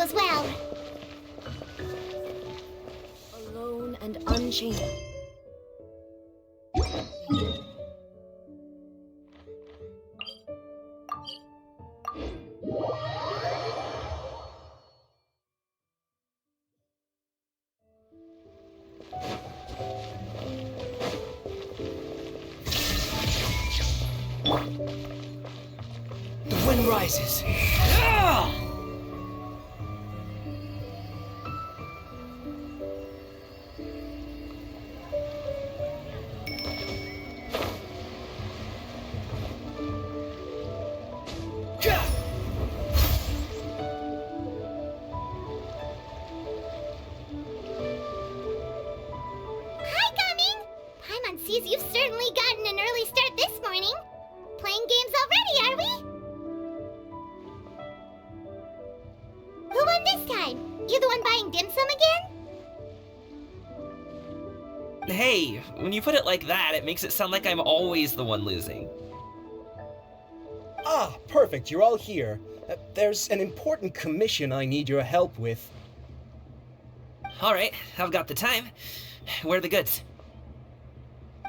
as well. Alone and unchained. The wind rises. Ah! Sees you've certainly gotten an early start this morning. Playing games already, are we? Who won this time? You the one buying dim sum again? Hey, when you put it like that, it makes it sound like I'm always the one losing. Ah, perfect, you're all here. There's an important commission I need your help with. Alright, I've got the time. Where are the goods?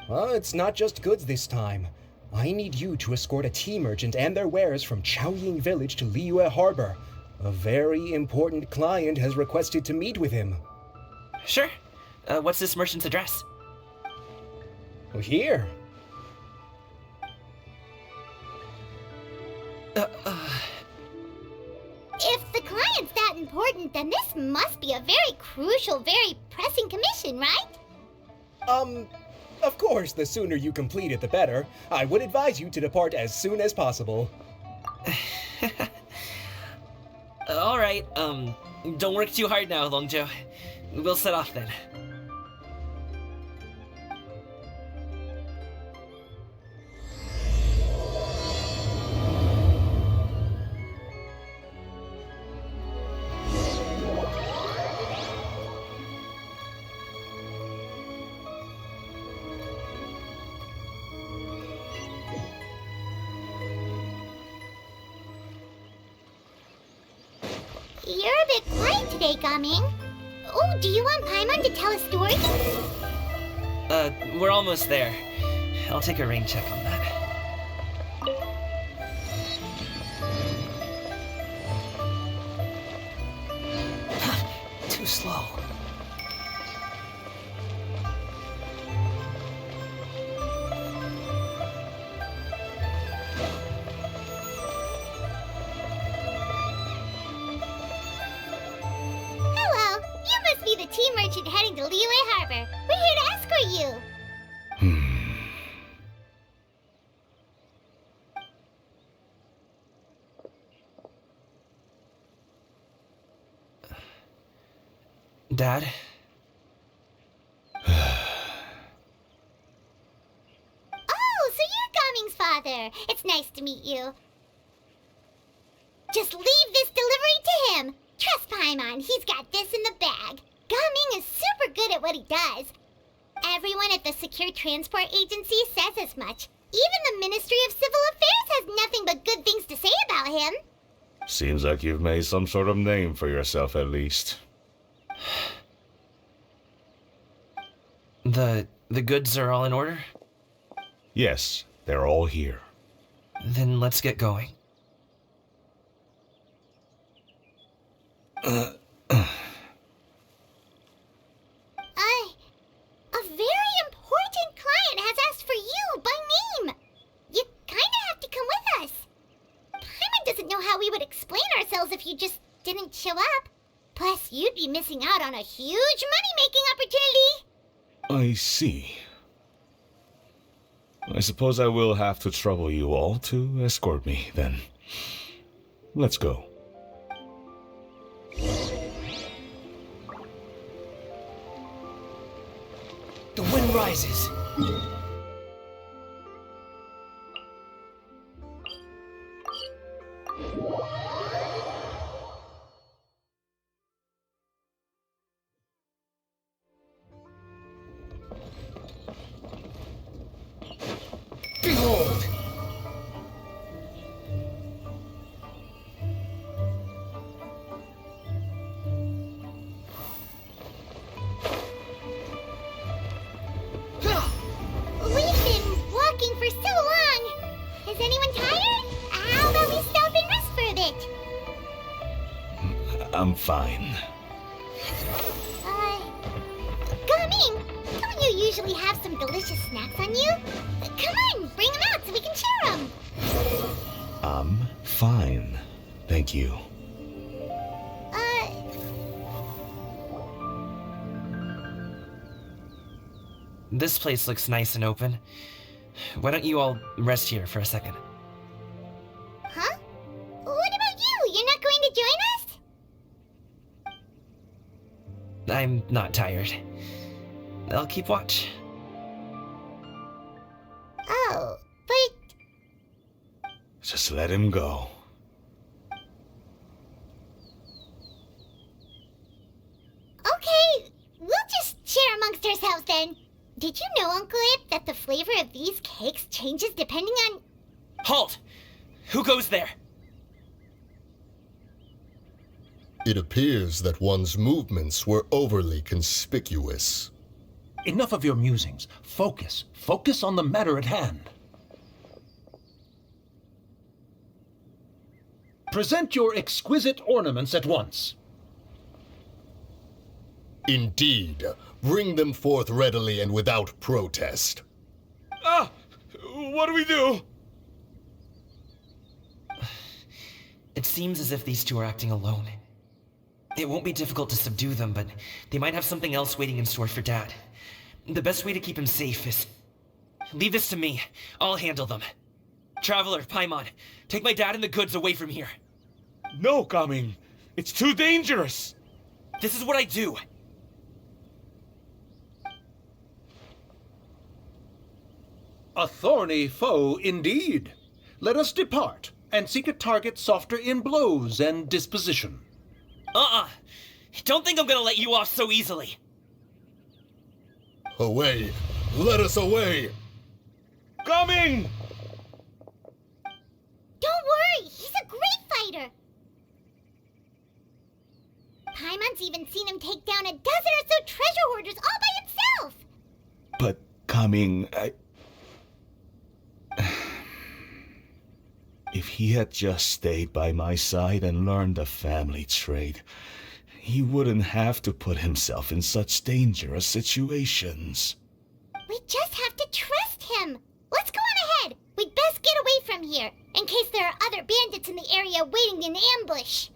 Well, it's not just goods this time. I need you to escort a tea merchant and their wares from Chaoying Village to Liyue Harbor. A very important client has requested to meet with him. Sure. What's this merchant's address? Well, here. If the client's that important, then this must be a very crucial, very pressing commission, right? Of course, the sooner you complete it, the better. I would advise you to depart as soon as possible. Alright, don't work too hard now, Longzhou. We'll set off then. You're a bit quiet today, Gaming. Oh, do you want Paimon to tell a story? We're almost there. I'll take a rain check on that. Too slow. Tea merchant heading to Liyue Harbor. We're here to escort you. Dad? Oh, so you're Gaming's father. It's nice to meet you. Just leave this delivery to him. Trust Paimon, he's got this in the bag. Gaming is super good at what he does. Everyone at the Secure Transport Agency says as much. Even the Ministry of Civil Affairs has nothing but good things to say about him. Seems like you've made some sort of name for yourself, at least. The goods are all in order? Yes, they're all here. Then let's get going. A very important client has asked for you by name. You kinda have to come with us. Paimon doesn't know how we would explain ourselves if you just didn't show up. Plus, you'd be missing out on a huge money-making opportunity. I see. I suppose I will have to trouble you all to escort me, then. Let's go. The wind rises. Behold! I'm fine. Gummy, don't you usually have some delicious snacks on you? Come on, bring them out so we can share them. I'm fine. Thank you. This place looks nice and open. Why don't you all rest here for a second? Huh? What about you? You're not going to join us? I'm not tired. I'll keep watch. Oh, but Just let him go. okay, we'll just share amongst ourselves then. Did you know, Uncle Ip, that the flavor of these cakes changes depending on... Halt! Who goes there? It appears that one's movements were overly conspicuous. Enough of your musings. Focus. Focus on the matter at hand. Present your exquisite ornaments at once. Indeed, bring them forth readily and without protest. Ah! What do we do? It seems as if these two are acting alone. It won't be difficult to subdue them, but they might have something else waiting in store for Dad. The best way to keep him safe is... leave this to me. I'll handle them. Traveler, Paimon, take my dad and the goods away from here. No, Gaming. It's too dangerous. This is what I do. A thorny foe indeed. Let us depart and seek a target softer in blows and disposition. Don't think I'm gonna let you off so easily. Away! Let us away! Coming! Don't worry, he's a great fighter. Paimon's even seen him take down a dozen or so treasure hoarders all by himself. But Coming, if he had just stayed by my side and learned the family trade, he wouldn't have to put himself in such dangerous situations. We just have to trust him. Let's go on ahead. We'd best get away from here, in case there are other bandits in the area waiting in ambush.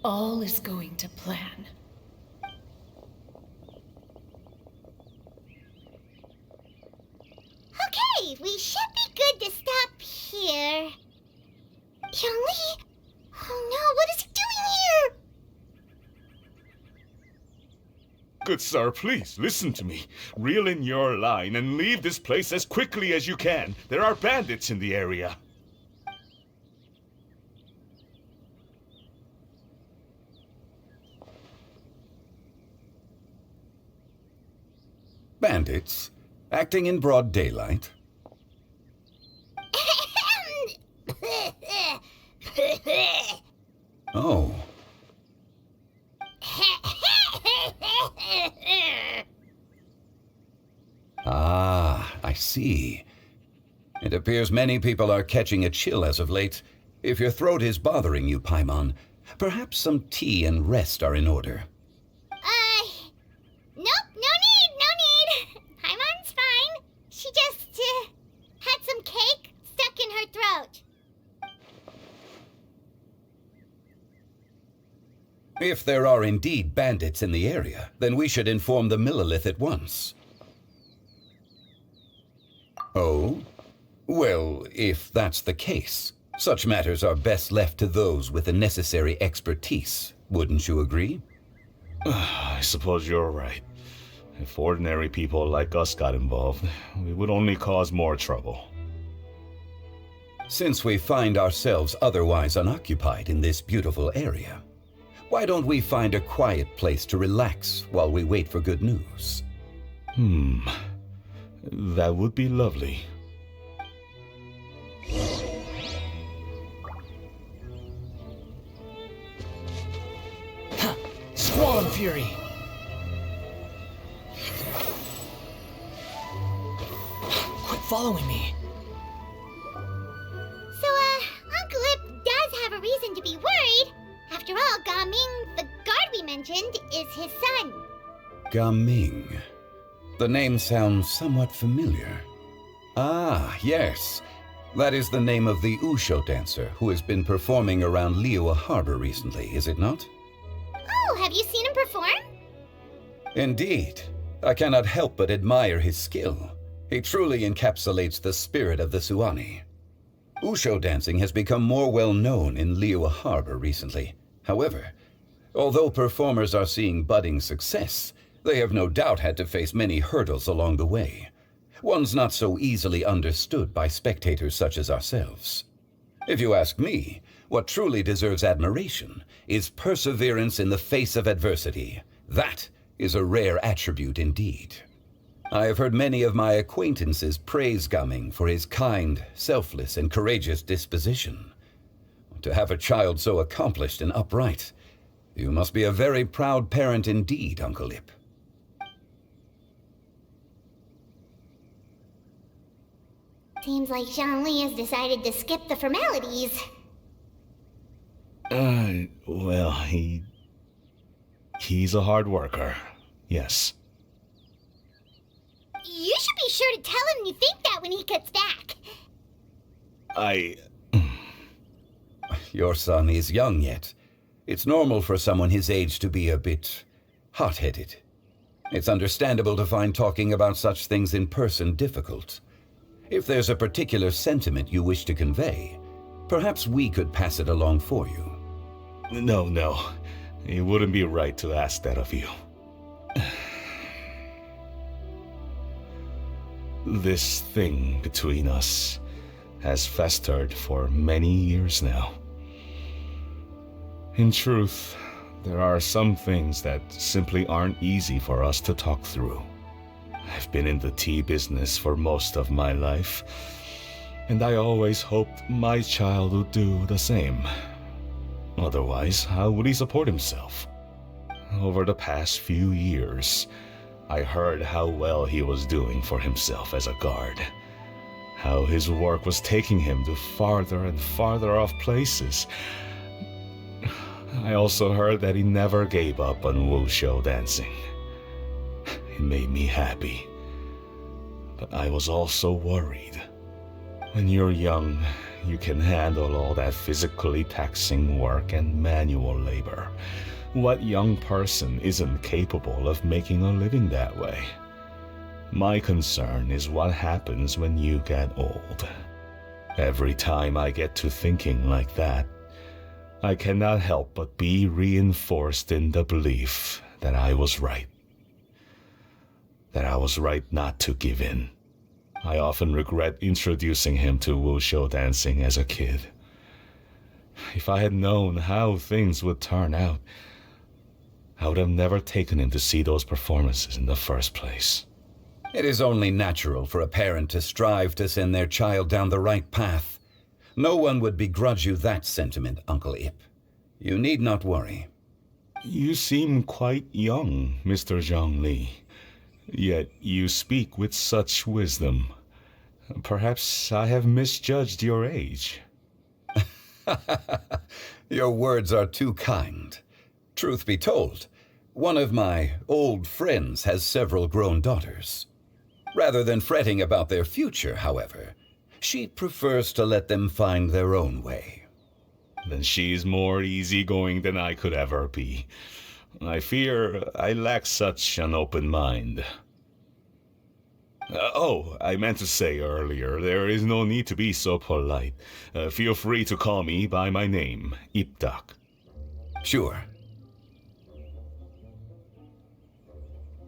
All is going to plan. Okay, we should be good to stop here. Youngli? Oh no, what is he doing here? Good sir, please, listen to me. Reel in your line and leave this place as quickly as you can. There are bandits in the area. Bandits? Acting in broad daylight? Oh. Ah, I see. It appears many people are catching a chill as of late. If your throat is bothering you, Paimon, perhaps some tea and rest are in order. Nope, no need. Paimon's fine. She just, had some cake stuck in her throat. If there are indeed bandits in the area, then we should inform the Millilith at once. Oh? Well, if that's the case, such matters are best left to those with the necessary expertise. Wouldn't you agree? I suppose you're right. If ordinary people like us got involved, we would only cause more trouble. Since we find ourselves otherwise unoccupied in this beautiful area, why don't we find a quiet place to relax while we wait for good news? That would be lovely. Squall and Fury! Quit following me. So, Uncle Now Gaming, the guard we mentioned, is his son. Gaming. The name sounds somewhat familiar. Ah, yes. That is the name of the Usho dancer who has been performing around Liyue Harbor recently, is it not? Oh, have you seen him perform? Indeed. I cannot help but admire his skill. He truly encapsulates the spirit of the Suani. Usho dancing has become more well known in Liyue Harbor recently. However, although performers are seeing budding success, they have no doubt had to face many hurdles along the way. One's not so easily understood by spectators such as ourselves. If you ask me, what truly deserves admiration is perseverance in the face of adversity. That is a rare attribute indeed. I have heard many of my acquaintances praise Gaming for his kind, selfless, and courageous disposition. To have a child so accomplished and upright, you must be a very proud parent indeed, Uncle Ip. Seems like Zhongli has decided to skip the formalities. Well, he's a hard worker. Yes. You should be sure to tell him you think that when he gets back. Your son is young yet. It's normal for someone his age to be a bit hot-headed. It's understandable to find talking about such things in person difficult. If there's a particular sentiment you wish to convey, perhaps we could pass it along for you. No. It wouldn't be right to ask that of you. This thing between us has festered for many years now. In truth, there are some things that simply aren't easy for us to talk through. I've been in the tea business for most of my life, and I always hoped my child would do the same. Otherwise, how would he support himself? Over the past few years, I heard how well he was doing for himself as a guard. How his work was taking him to farther and farther off places. I also heard that he never gave up on wushu dancing. It made me happy. But I was also worried. When you're young, you can handle all that physically taxing work and manual labor. What young person isn't capable of making a living that way? My concern is what happens when you get old. Every time I get to thinking like that, I cannot help but be reinforced in the belief that I was right. That I was right not to give in. I often regret introducing him to wushu dancing as a kid. If I had known how things would turn out, I would have never taken him to see those performances in the first place. It is only natural for a parent to strive to send their child down the right path. No one would begrudge you that sentiment, Uncle Ip. You need not worry. You seem quite young, Mr. Zhongli. Yet you speak with such wisdom. Perhaps I have misjudged your age. Your words are too kind. Truth be told, one of my old friends has several grown daughters. Rather than fretting about their future, however, she prefers to let them find their own way. Then she's more easygoing than I could ever be. I fear I lack such an open mind. I meant to say earlier, there is no need to be so polite. Feel free to call me by my name, Ipdak. Sure.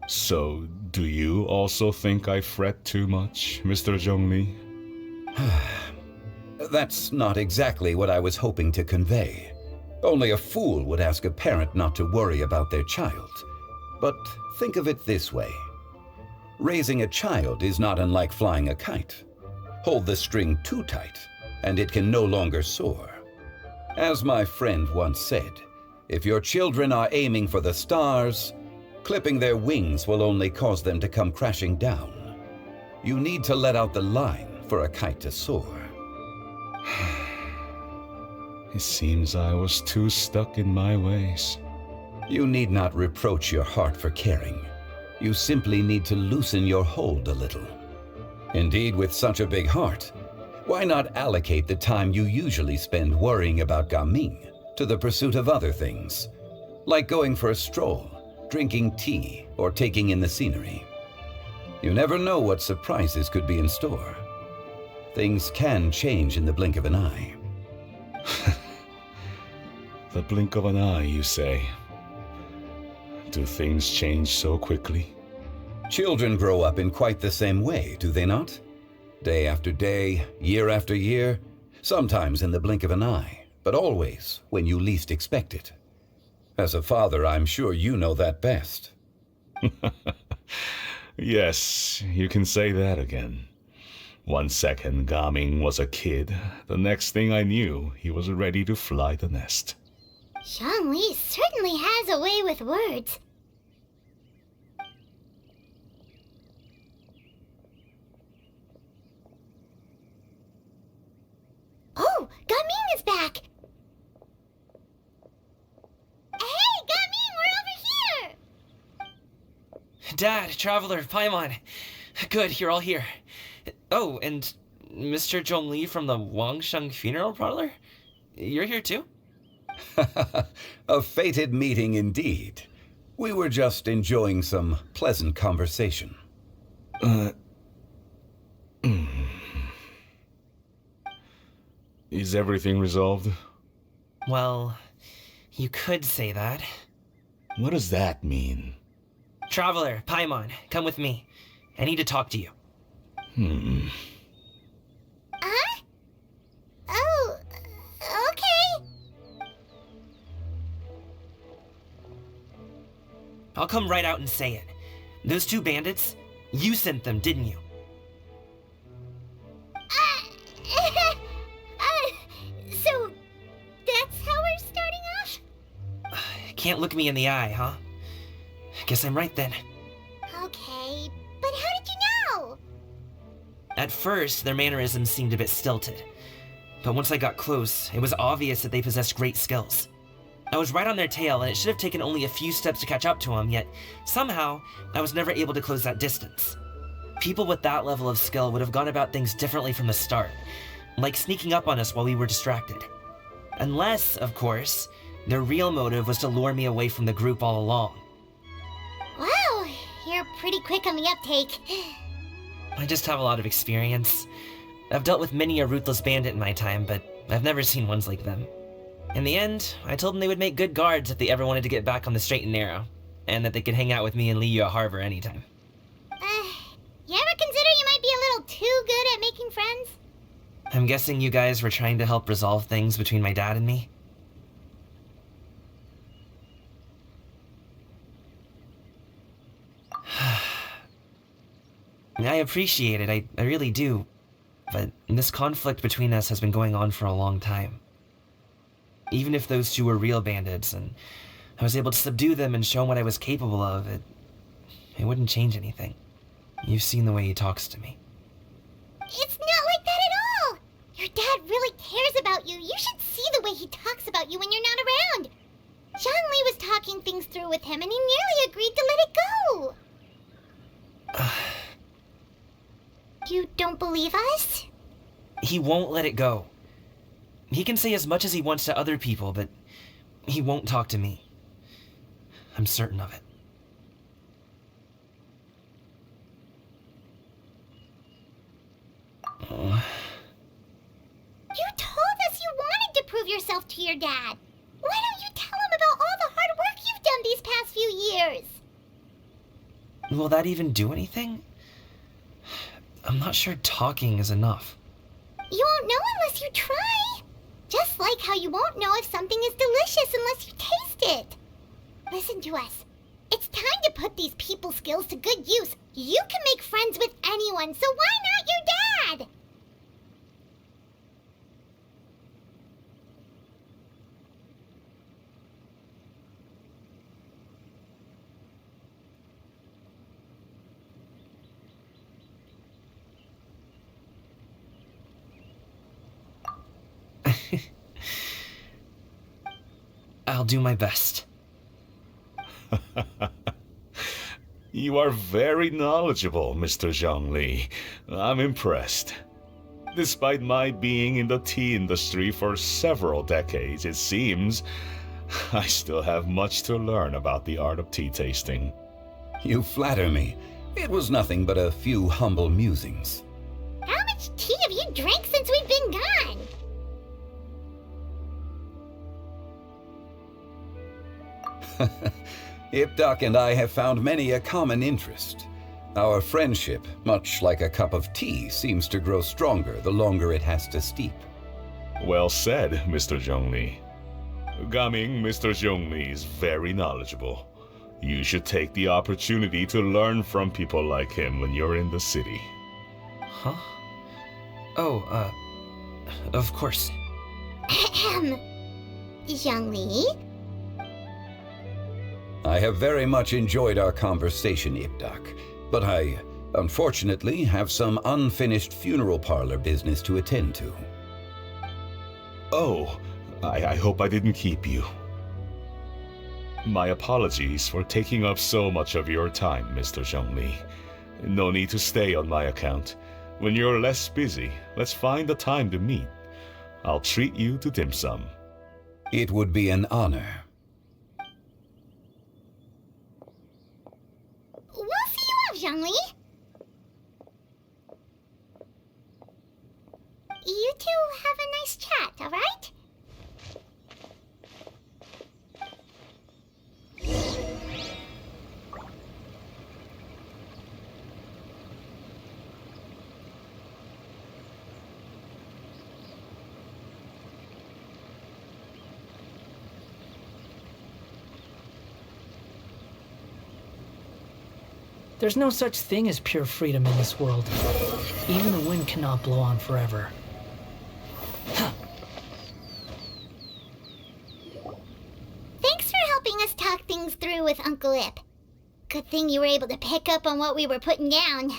So, do you also think I fret too much, Mr. Zhongli? That's not exactly what I was hoping to convey. Only a fool would ask a parent not to worry about their child. But think of it this way. Raising a child is not unlike flying a kite. Hold the string too tight, and it can no longer soar. As my friend once said, if your children are aiming for the stars, clipping their wings will only cause them to come crashing down. You need to let out the line for a kite to soar. It seems I was too stuck in my ways. You need not reproach your heart for caring. You simply need to loosen your hold a little. Indeed, with such a big heart, why not allocate the time you usually spend worrying about Gaming to the pursuit of other things, like going for a stroll, drinking tea, or taking in the scenery? You never know what surprises could be in store. Things can change in the blink of an eye. The blink of an eye, you say? Do things change so quickly? Children grow up in quite the same way, do they not? Day after day, year after year, sometimes in the blink of an eye, but always when you least expect it. As a father, I'm sure you know that best. Yes, you can say that again. 1 second, Gaming was a kid. The next thing I knew, he was ready to fly the nest. Zhongli certainly has a way with words. Oh, Gaming is back! Hey, Gaming, we're over here! Dad, Traveler, Paimon. Good, you're all here. Oh, and Mr. Zhongli from the Wangsheng Funeral Parlor? You're here too? A fated meeting indeed. We were just enjoying some pleasant conversation. Is everything resolved? Well, you could say that. What does that mean? Traveler, Paimon, come with me. I need to talk to you. Huh? Oh, okay. I'll come right out and say it. Those two bandits, you sent them, didn't you? So that's how we're starting off? Can't look me in the eye, huh? Guess I'm right then. Okay, but how did you know? At first, their mannerisms seemed a bit stilted. But once I got close, it was obvious that they possessed great skills. I was right on their tail, and it should have taken only a few steps to catch up to them, yet somehow, I was never able to close that distance. People with that level of skill would have gone about things differently from the start, like sneaking up on us while we were distracted. Unless, of course, their real motive was to lure me away from the group all along. Wow, you're pretty quick on the uptake. I just have a lot of experience. I've dealt with many a ruthless bandit in my time, but I've never seen ones like them. In the end, I told them they would make good guards if they ever wanted to get back on the straight and narrow, and that they could hang out with me in Liyue Harbor anytime. You ever consider you might be a little too good at making friends? I'm guessing you guys were trying to help resolve things between my dad and me? I appreciate it, I really do. But this conflict between us has been going on for a long time. Even if those two were real bandits, and I was able to subdue them and show them what I was capable of, it wouldn't change anything. You've seen the way he talks to me. It's not like that at all! Your dad really cares about you. You should see the way he talks about you when you're not around. Zhongli was talking things through with him, and he nearly agreed to let it go. You don't believe us? He won't let it go. He can say as much as he wants to other people, but he won't talk to me. I'm certain of it. You told us you wanted to prove yourself to your dad. Why don't you tell him about all the hard work you've done these past few years? Will that even do anything? I'm not sure talking is enough. You won't know unless you try. Just like how you won't know if something is delicious unless you taste it. Listen to us. It's time to put these people skills to good use. You can make friends with anyone, so why not your dad? I'll do my best. You are very knowledgeable, Mr. Zhongli. I'm impressed. Despite my being in the tea industry for several decades, it seems I still have much to learn about the art of tea tasting. You flatter me. It was nothing but a few humble musings. How much tea have you drank since we've been gone? Ipdak and I have found many a common interest. Our friendship, much like a cup of tea, seems to grow stronger the longer it has to steep. Well said, Mr. Zhongli. Gaming, Mr. Zhongli is very knowledgeable. You should take the opportunity to learn from people like him when you're in the city. Huh? Oh, of course. Ahem. Zhongli? I have very much enjoyed our conversation, Ipdak, but I, unfortunately, have some unfinished funeral parlor business to attend to. Oh, I hope I didn't keep you. My apologies for taking up so much of your time, Mr. Zhongli. No need to stay on my account. When you're less busy, let's find a time to meet. I'll treat you to dim sum. It would be an honor. We'll see you off, Zhongli. You two have a nice chat, alright? There's no such thing as pure freedom in this world. Even the wind cannot blow on forever. Thanks for helping us talk things through with Uncle Ip. Good thing you were able to pick up on what we were putting down.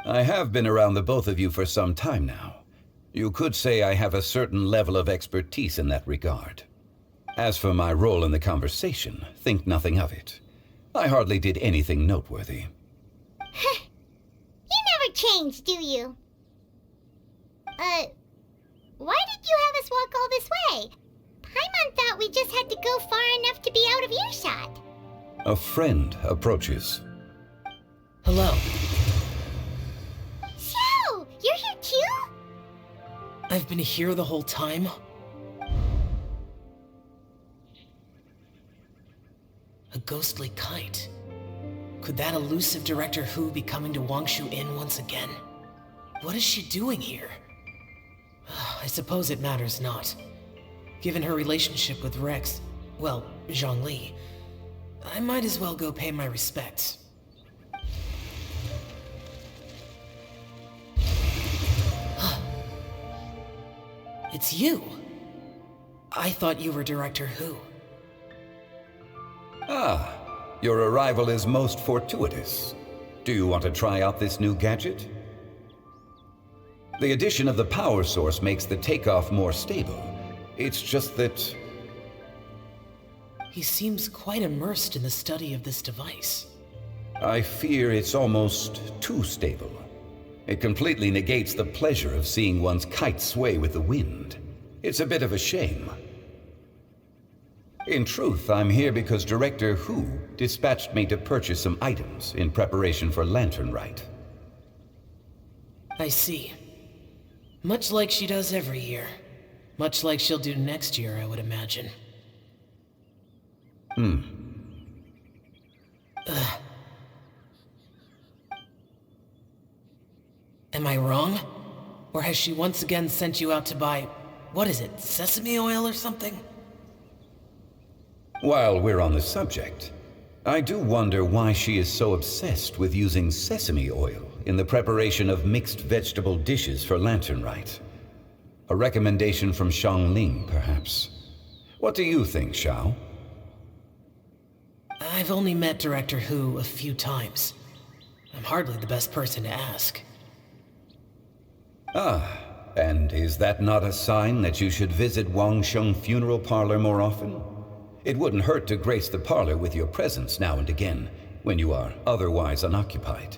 I have been around the both of you for some time now. You could say I have a certain level of expertise in that regard. As for my role in the conversation, think nothing of it. I hardly did anything noteworthy. You never change, do you? Why did you have us walk all this way? Paimon thought we just had to go far enough to be out of earshot. A friend approaches. Hello. So, you're here too? I've been here the whole time? A ghostly kite. Could that elusive Director Hu be coming to Wangshu Inn once again? What is she doing here? I suppose it matters not. Given her relationship with Rex, well, Zhongli, I might as well go pay my respects. It's you! I thought you were Director Hu. Ah, your arrival is most fortuitous. Do you want to try out this new gadget? The addition of the power source makes the takeoff more stable. It's just that... He seems quite immersed in the study of this device. I fear it's almost too stable. It completely negates the pleasure of seeing one's kite sway with the wind. It's a bit of a shame. In truth, I'm here because Director Hu dispatched me to purchase some items in preparation for Lantern Rite. I see. Much like she does every year. Much like she'll do next year, I would imagine. Am I wrong? Or has she once again sent you out to buy, what is it, sesame oil or something? While we're on the subject, I do wonder why she is so obsessed with using sesame oil in the preparation of mixed vegetable dishes for Lantern Rite. A recommendation from Xiangling, perhaps. What do you think, Xiao? I've only met Director Hu a few times. I'm hardly the best person to ask. Ah, and is that not a sign that you should visit Wangsheng Funeral Parlor more often? It wouldn't hurt to grace the parlor with your presence now and again, when you are otherwise unoccupied.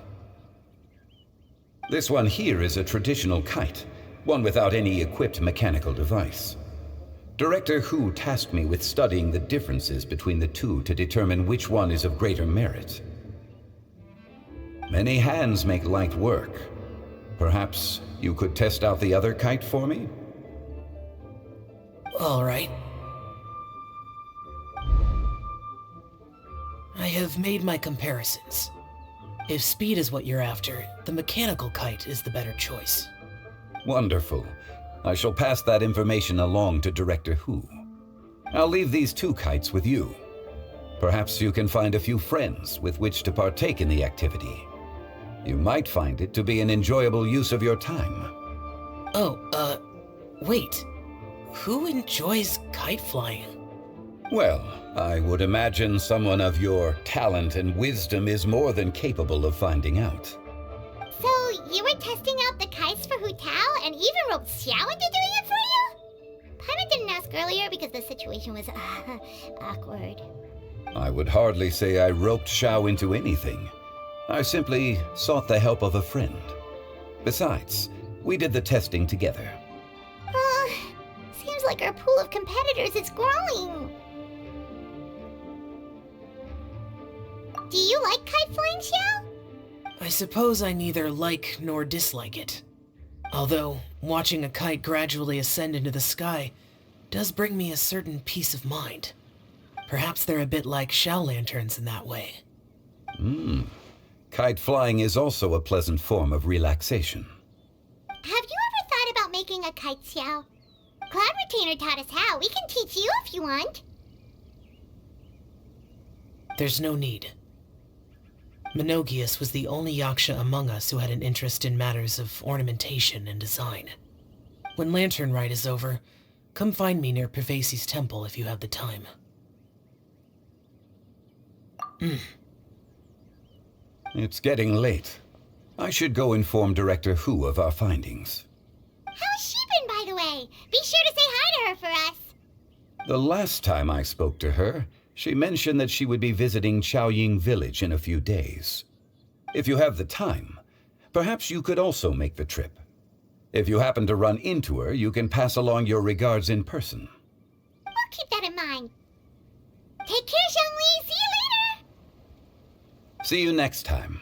This one here is a traditional kite, one without any equipped mechanical device. Director Hu tasked me with studying the differences between the two to determine which one is of greater merit. Many hands make light work. Perhaps you could test out the other kite for me? All right. I have made my comparisons. If speed is what you're after, the mechanical kite is the better choice. Wonderful. I shall pass that information along to Director Hu. I'll leave these 2 kites with you. Perhaps you can find a few friends with which to partake in the activity. You might find it to be an enjoyable use of your time. Wait. Who enjoys kite flying? Well, I would imagine someone of your talent and wisdom is more than capable of finding out. So, you were testing out the kites for Hu Tao and even roped Xiao into doing it for you? Paimon didn't ask earlier because the situation was awkward. I would hardly say I roped Xiao into anything. I simply sought the help of a friend. Besides, we did the testing together. Seems like our pool of competitors is growing. Do you like kite flying, Xiao? I suppose I neither like nor dislike it. Although, watching a kite gradually ascend into the sky does bring me a certain peace of mind. Perhaps they're a bit like Xiao lanterns in that way. Kite flying is also a pleasant form of relaxation. Have you ever thought about making a kite, Xiao? Cloud Retainer taught us how. We can teach you if you want. There's no need. Menogias was the only Yaksha among us who had an interest in matters of ornamentation and design. When Lantern Rite is over, come find me near Pervasi's temple if you have the time. It's getting late. I should go inform Director Hu of our findings. How's she been, by the way? Be sure to say hi to her for us. The last time I spoke to her, she mentioned that she would be visiting Chaoying Village in a few days. If you have the time, perhaps you could also make the trip. If you happen to run into her, you can pass along your regards in person. We'll keep that in mind. Take care, Zhongli. See you later. See you next time.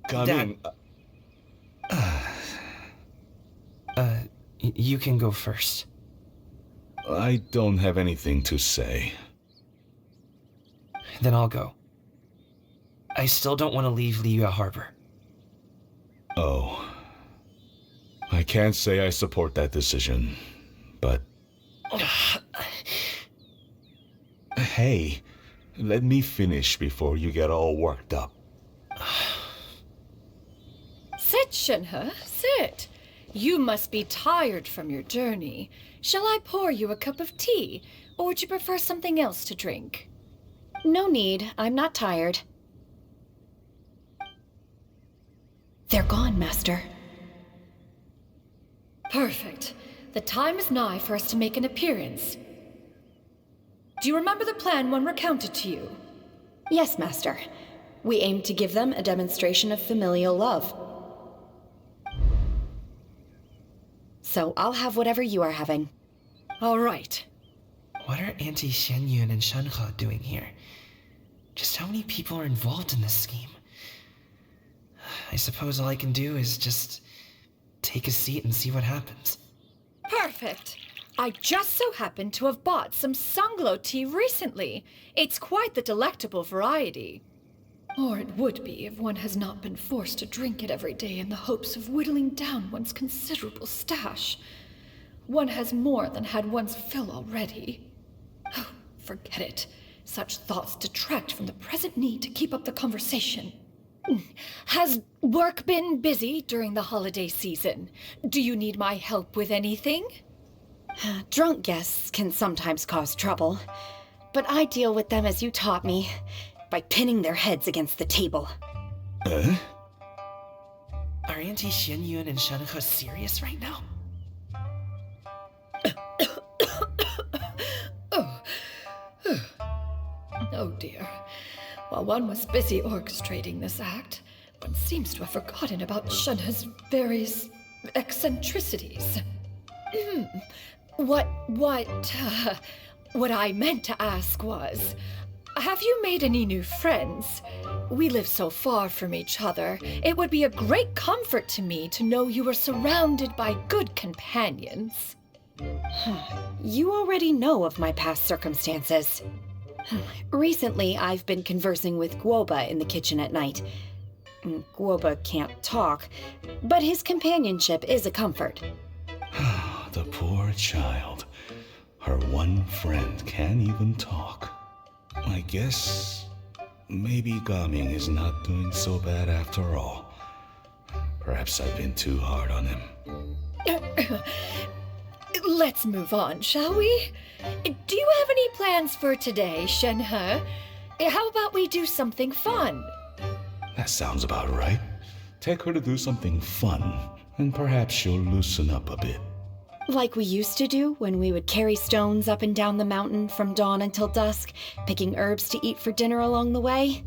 Come Dad. in. You can go first. I don't have anything to say. Then I'll go. I still don't want to leave Liyue Harbor. Oh. I can't say I support that decision, but... Hey, let me finish before you get all worked up. Sit, Shenhe, sit. You must be tired from your journey. Shall I pour you a cup of tea, or would you prefer something else to drink? No need. I'm not tired. They're gone, Master. Perfect. The time is nigh for us to make an appearance. Do you remember the plan one recounted to you? Yes, Master. We aim to give them a demonstration of familial love. So I'll have whatever you are having. All right. What are Auntie Shenyun and Shenhe doing here? Just how many people are involved in this scheme? I suppose all I can do is just take a seat and see what happens. Perfect. I just so happen to have bought some Sunglow tea recently. It's quite the delectable variety. Or it would be if one has not been forced to drink it every day in the hopes of whittling down one's considerable stash. One has more than had one's fill already. Oh, forget it. Such thoughts detract from the present need to keep up the conversation. Has work been busy during the holiday season? Do you need my help with anything? Drunk guests can sometimes cause trouble, but I deal with them as you taught me, by pinning their heads against the table. Are Auntie Xianyun and Shenhe serious right now? Oh dear. While one was busy orchestrating this act, one seems to have forgotten about Shenhe's various eccentricities. What I meant to ask was, have you made any new friends? We live so far from each other. It would be a great comfort to me to know you are surrounded by good companions. You already know of my past circumstances. Recently, I've been conversing with Guoba in the kitchen at night. Guoba can't talk, but his companionship is a comfort. The poor child. Her one friend can't even talk. I guess maybe Gaming is not doing so bad after all. Perhaps I've been too hard on him. Let's move on, shall we? Do you have any plans for today, Shenhe? How about we do something fun? That sounds about right. Take her to do something fun, and perhaps she'll loosen up a bit. Like we used to do when we would carry stones up and down the mountain from dawn until dusk, picking herbs to eat for dinner along the way.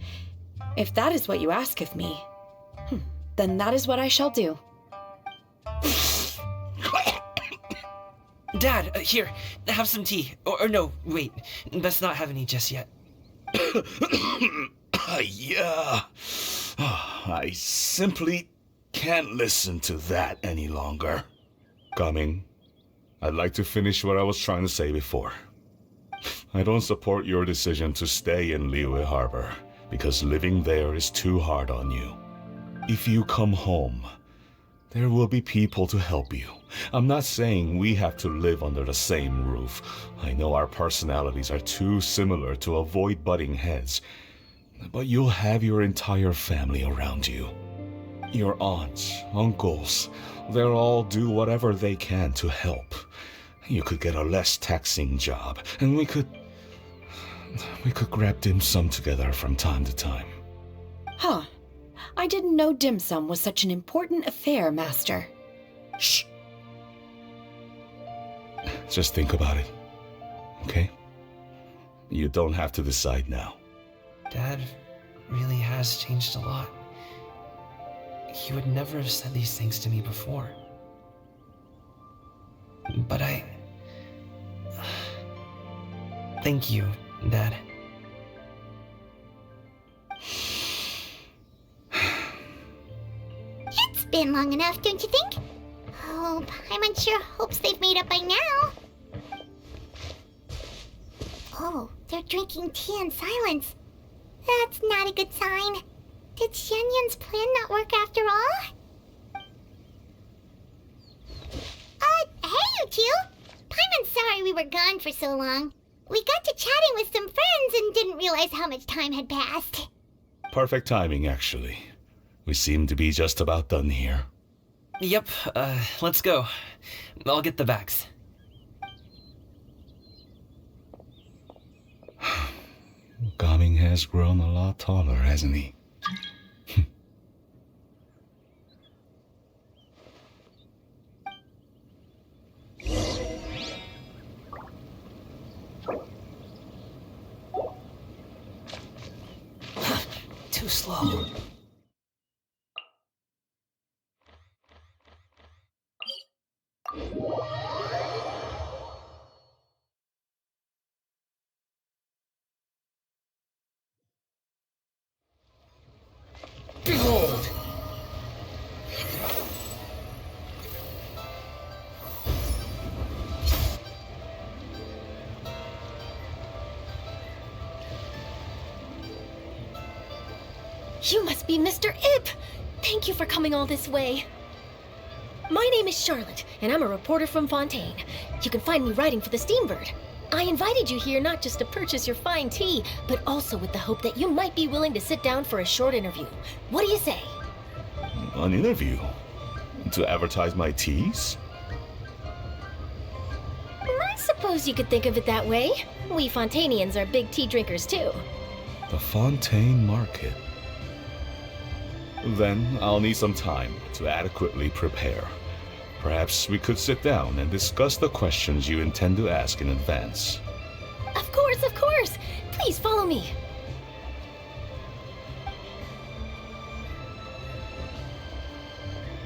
If that is what you ask of me, then that is what I shall do. Dad, here, have some tea. Or no, wait, best not have any just yet. Yeah. I simply can't listen to that any longer. Coming. I'd like to finish what I was trying to say before. I don't support your decision to stay in Liyue Harbor, because living there is too hard on you. If you come home, there will be people to help you. I'm not saying we have to live under the same roof. I know our personalities are too similar to avoid butting heads. But you'll have your entire family around you. Your aunts, uncles, they'll all do whatever they can to help. You could get a less taxing job, and we could grab dim sum together from time to time. Huh. I didn't know dim sum was such an important affair, Master. Shh. Just think about it, okay? You don't have to decide now. Dad really has changed a lot. He would never have said these things to me before. But thank you, Dad. It's been long enough, don't you think? Oh, Paimon sure hopes they've made up by now. Oh, they're drinking tea in silence. That's not a good sign. Did Xianyun's plan not work after all? Hey you two! Paimon's sorry we were gone for so long. We got to chatting with some friends and didn't realize how much time had passed. Perfect timing, actually. We seem to be just about done here. Yep, let's go. I'll get the bags. Gaming has grown a lot taller, hasn't he? Too slow. Behold! You must be Mr. Ip! Thank you for coming all this way. My name is Charlotte, and I'm a reporter from Fontaine. You can find me writing for the Steambird. I invited you here not just to purchase your fine tea, but also with the hope that you might be willing to sit down for a short interview. What do you say? An interview? To advertise my teas? I suppose you could think of it that way. We Fontainians are big tea drinkers too. The Fontaine Market. Then I'll need some time to adequately prepare. Perhaps we could sit down and discuss the questions you intend to ask in advance. Of course, of course! Please follow me.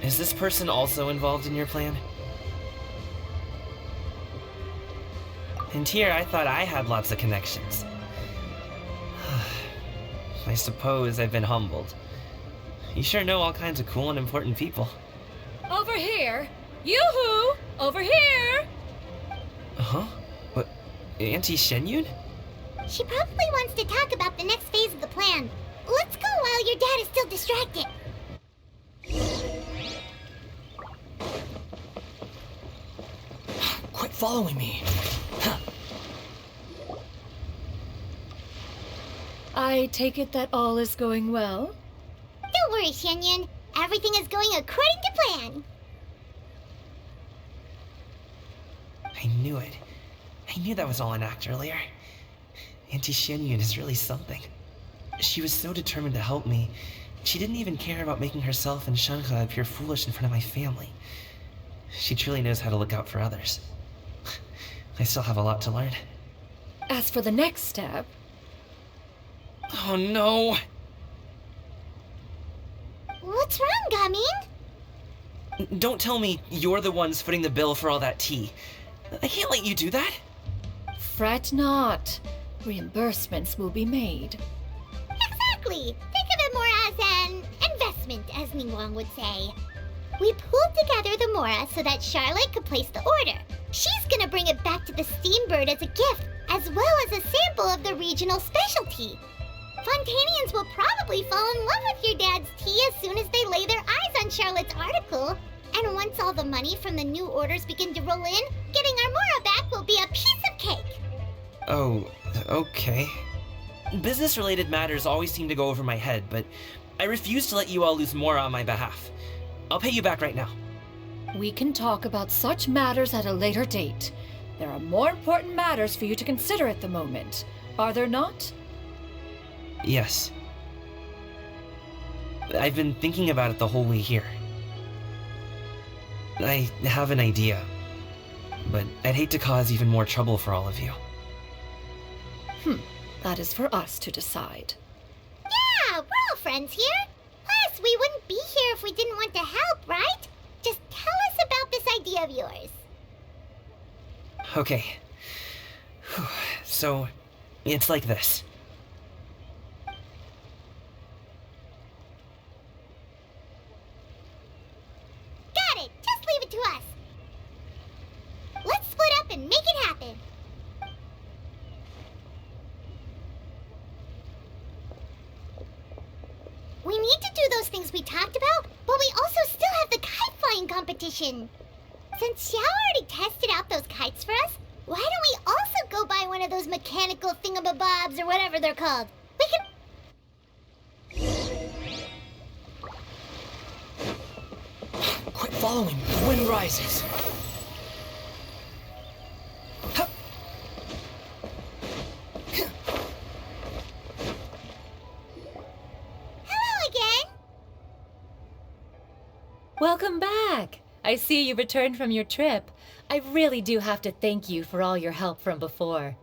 Is this person also involved in your plan? And here I thought I had lots of connections. I suppose I've been humbled. You sure know all kinds of cool and important people. Over here! Yoo-hoo! Over here! Huh? What? Auntie Shenyun? She probably wants to talk about the next phase of the plan. Let's go while your dad is still distracted. Quit following me. I take it that all is going well? Don't worry, Shenyun. Everything is going according to plan. I knew it. I knew that was all an act earlier. Auntie Shenyun is really something. She was so determined to help me. She didn't even care about making herself and Shanghai appear foolish in front of my family. She truly knows how to look out for others. I still have a lot to learn. As for the next step... Oh no! What's wrong, Gamin? Don't tell me you're the ones footing the bill for all that tea. I can't let you do that. Fret not. Reimbursements will be made. Exactly. Think of it more as an investment, as Ningguang would say. We pooled together the Mora so that Charlotte could place the order. She's gonna bring it back to the Steambird as a gift, as well as a sample of the regional specialty. Fontanians will probably fall in love with your dad's tea as soon as they lay their eyes on Charlotte's article. And once all the money from the new orders begin to roll in, getting our Mora back will be a piece of cake. Oh, okay. Business-related matters always seem to go over my head, but I refuse to let you all lose more on my behalf. I'll pay you back right now. We can talk about such matters at a later date. There are more important matters for you to consider at the moment, are there not? Yes. I've been thinking about it the whole way here. I have an idea, but I'd hate to cause even more trouble for all of you. That is for us to decide. Yeah, we're all friends here. Plus, we wouldn't be here if we didn't want to help, right? Just tell us about this idea of yours. Okay. So, it's like this. Got it. Just leave it to us. Let's split up and make it happen. We need to do those things we talked about, but we also still have the kite flying competition. Since Xiao already tested out those kites for us, why don't we also go buy one of those mechanical thingamabobs or whatever they're called? We can... Quit following me. The wind rises. Hello again! Welcome back! I see you returned from your trip. I really do have to thank you for all your help from before.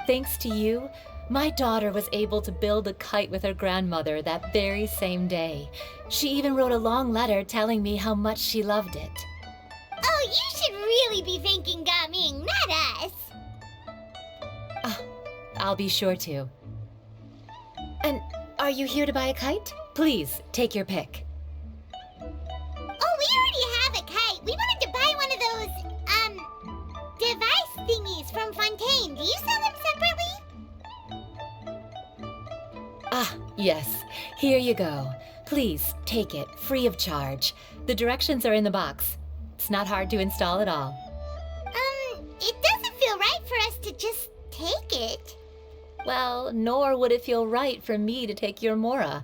Thanks to you, my daughter was able to build a kite with her grandmother that very same day. She even wrote a long letter telling me how much she loved it. Oh, you should really be thanking Gaming, not us! I'll be sure to. And are you here to buy a kite? Please, take your pick. Oh, we already have a kite. We wanted to buy one of those, device thingies from Fontaine. Do you sell them separately? Yes. Here you go. Please, take it, free of charge. The directions are in the box. It's not hard to install at all. It doesn't feel right for us to just take it. Well, nor would it feel right for me to take your Mora.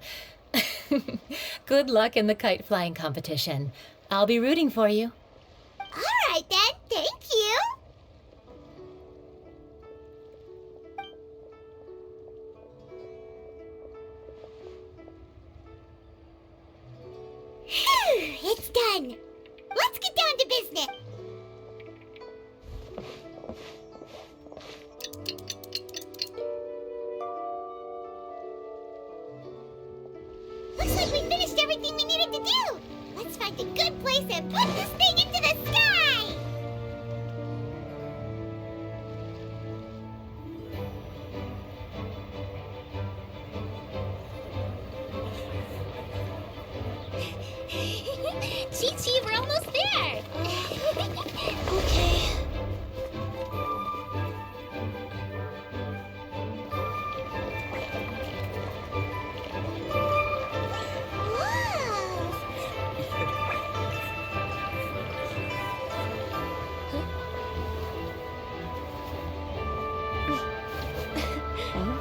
Good luck in the kite flying competition. I'll be rooting for you. All right then, thank you. Looks like we finished everything we needed to do. Let's find a good place and put this thing into the sky. Chi-Chi, we're almost there. Okay.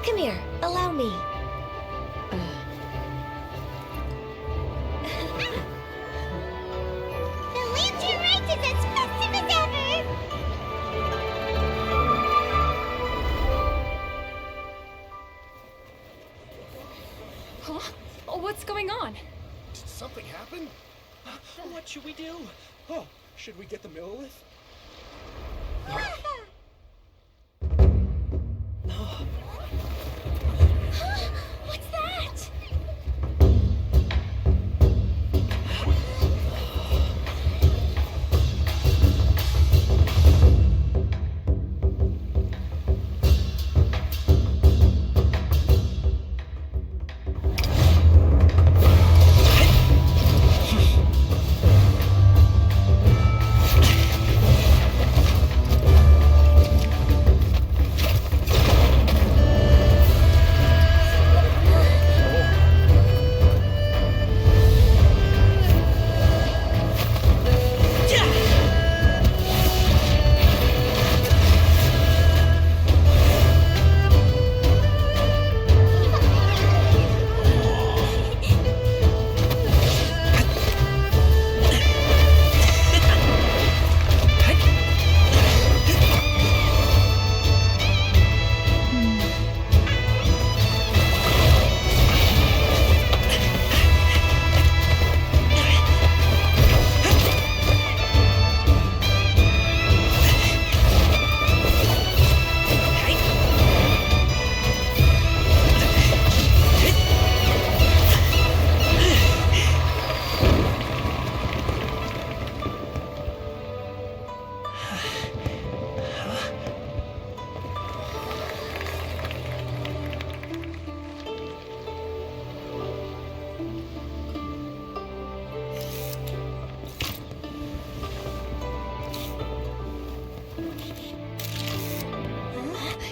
Come here, allow me. The lantern ride is as festive as ever! Huh? Oh, what's going on? Did something happen? What should we do? Oh, should we get the Millilith? What's that?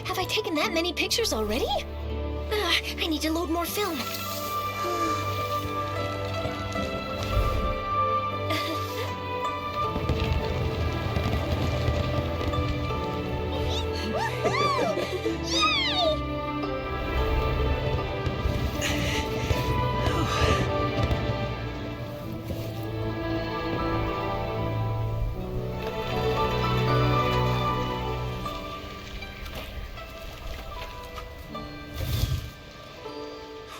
Have I taken that many pictures already? I need to load more film.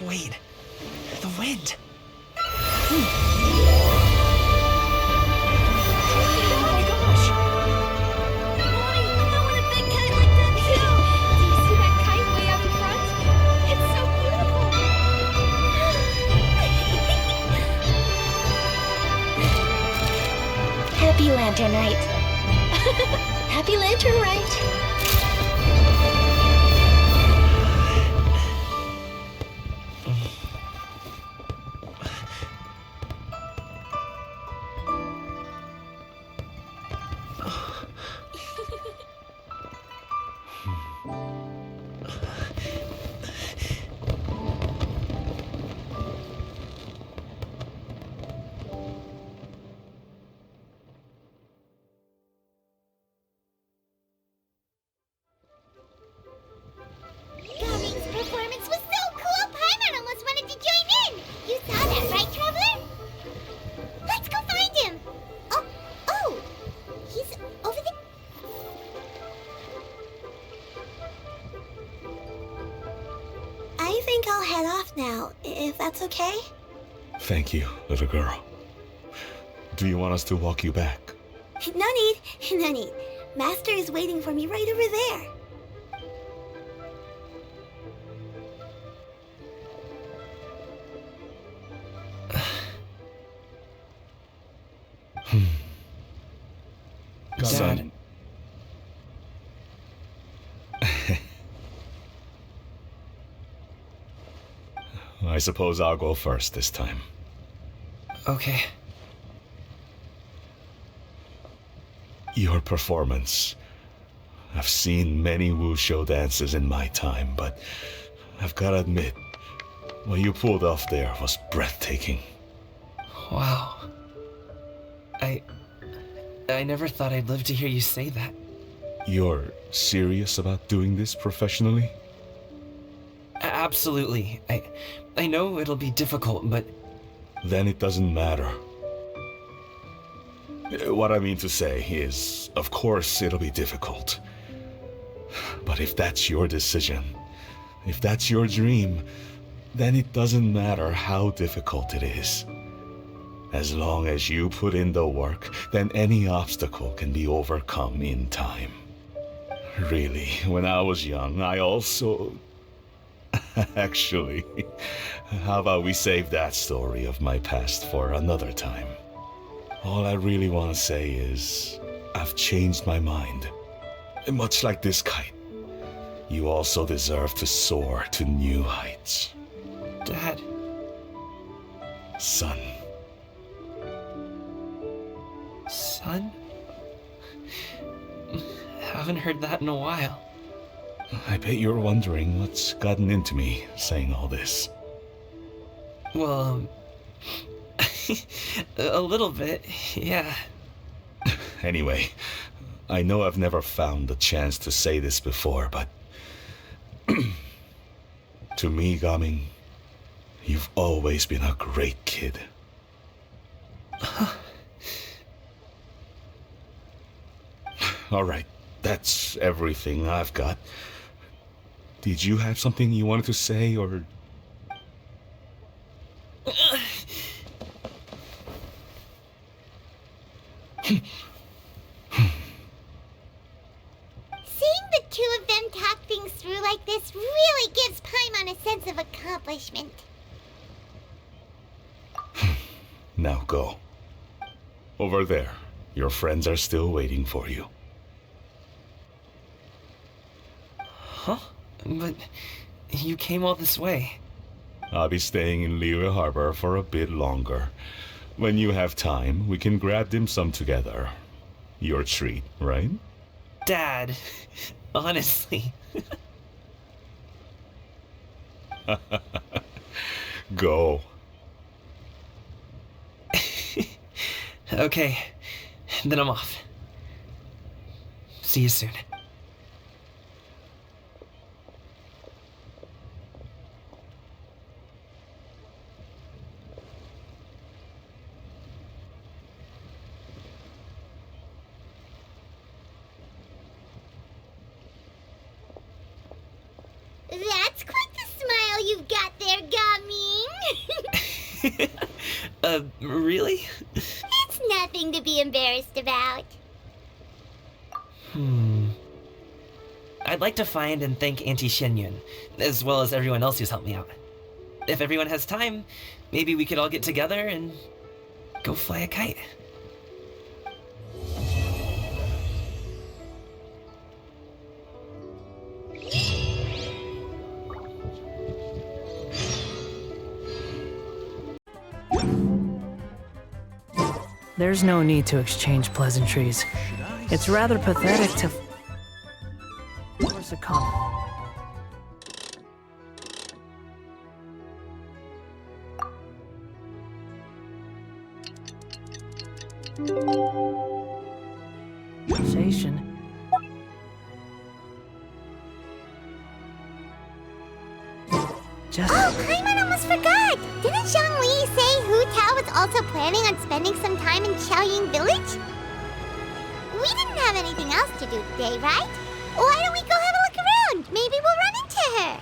Wait. The wind. Oh my gosh! Mommy, I want a big kite like that too! Do you see that kite way out in front? It's so beautiful! Happy Lantern Rite. Happy Lantern Rite. Garing's performance was so cool, Paimon almost wanted to join in! You saw that, right, Traveler? Let's go find him! Oh! He's over there. I think I'll head off now, if that's okay. Thank you, little girl. Do you want us to walk you back? No need. Master is waiting for me right over there. Son. I suppose I'll go first this time. Okay. Your performance. I've seen many wuxia dances in my time, but I've gotta admit, what you pulled off there was breathtaking. Wow. I never thought I'd live to hear you say that. You're serious about doing this professionally? Absolutely. I know it'll be difficult, but... Then it doesn't matter. What I mean to say is, of course it'll be difficult. But if that's your decision, if that's your dream, then it doesn't matter how difficult it is. As long as you put in the work, then any obstacle can be overcome in time. Really, when I was young, I also... Actually, how about we save that story of my past for another time? All I really want to say is, I've changed my mind. Much like this kite, you also deserve to soar to new heights. Dad. Son. Son? Haven't heard that in a while. I bet you're wondering what's gotten into me saying all this. Well, a little bit, yeah. Anyway, I know I've never found the chance to say this before, but... to me, Gaming, you've always been a great kid. Alright, that's everything I've got. Did you have something you wanted to say, or... Seeing the two of them talk things through like this really gives Paimon a sense of accomplishment. Now go. Over there. Your friends are still waiting for you. Huh? But you came all this way. I'll be staying in Liyue Harbor for a bit longer. When you have time, we can grab dim sum together. Your treat, right? Dad, honestly. Go. Okay, then I'm off. See you soon. That's quite the smile you've got there, Gaming. Really? It's nothing to be embarrassed about. I'd like to find and thank Auntie Shenyun, as well as everyone else who's helped me out. If everyone has time, maybe we could all get together and go fly a kite. There's no need to exchange pleasantries. It's rather pathetic to force a comment. Conversation. Just... Oh, Paimon almost forgot! Didn't Zhongli say Hu Tao was also planning on spending some time in Qiaoying Village? We didn't have anything else to do today, right? Why don't we go have a look around? Maybe we'll run into her.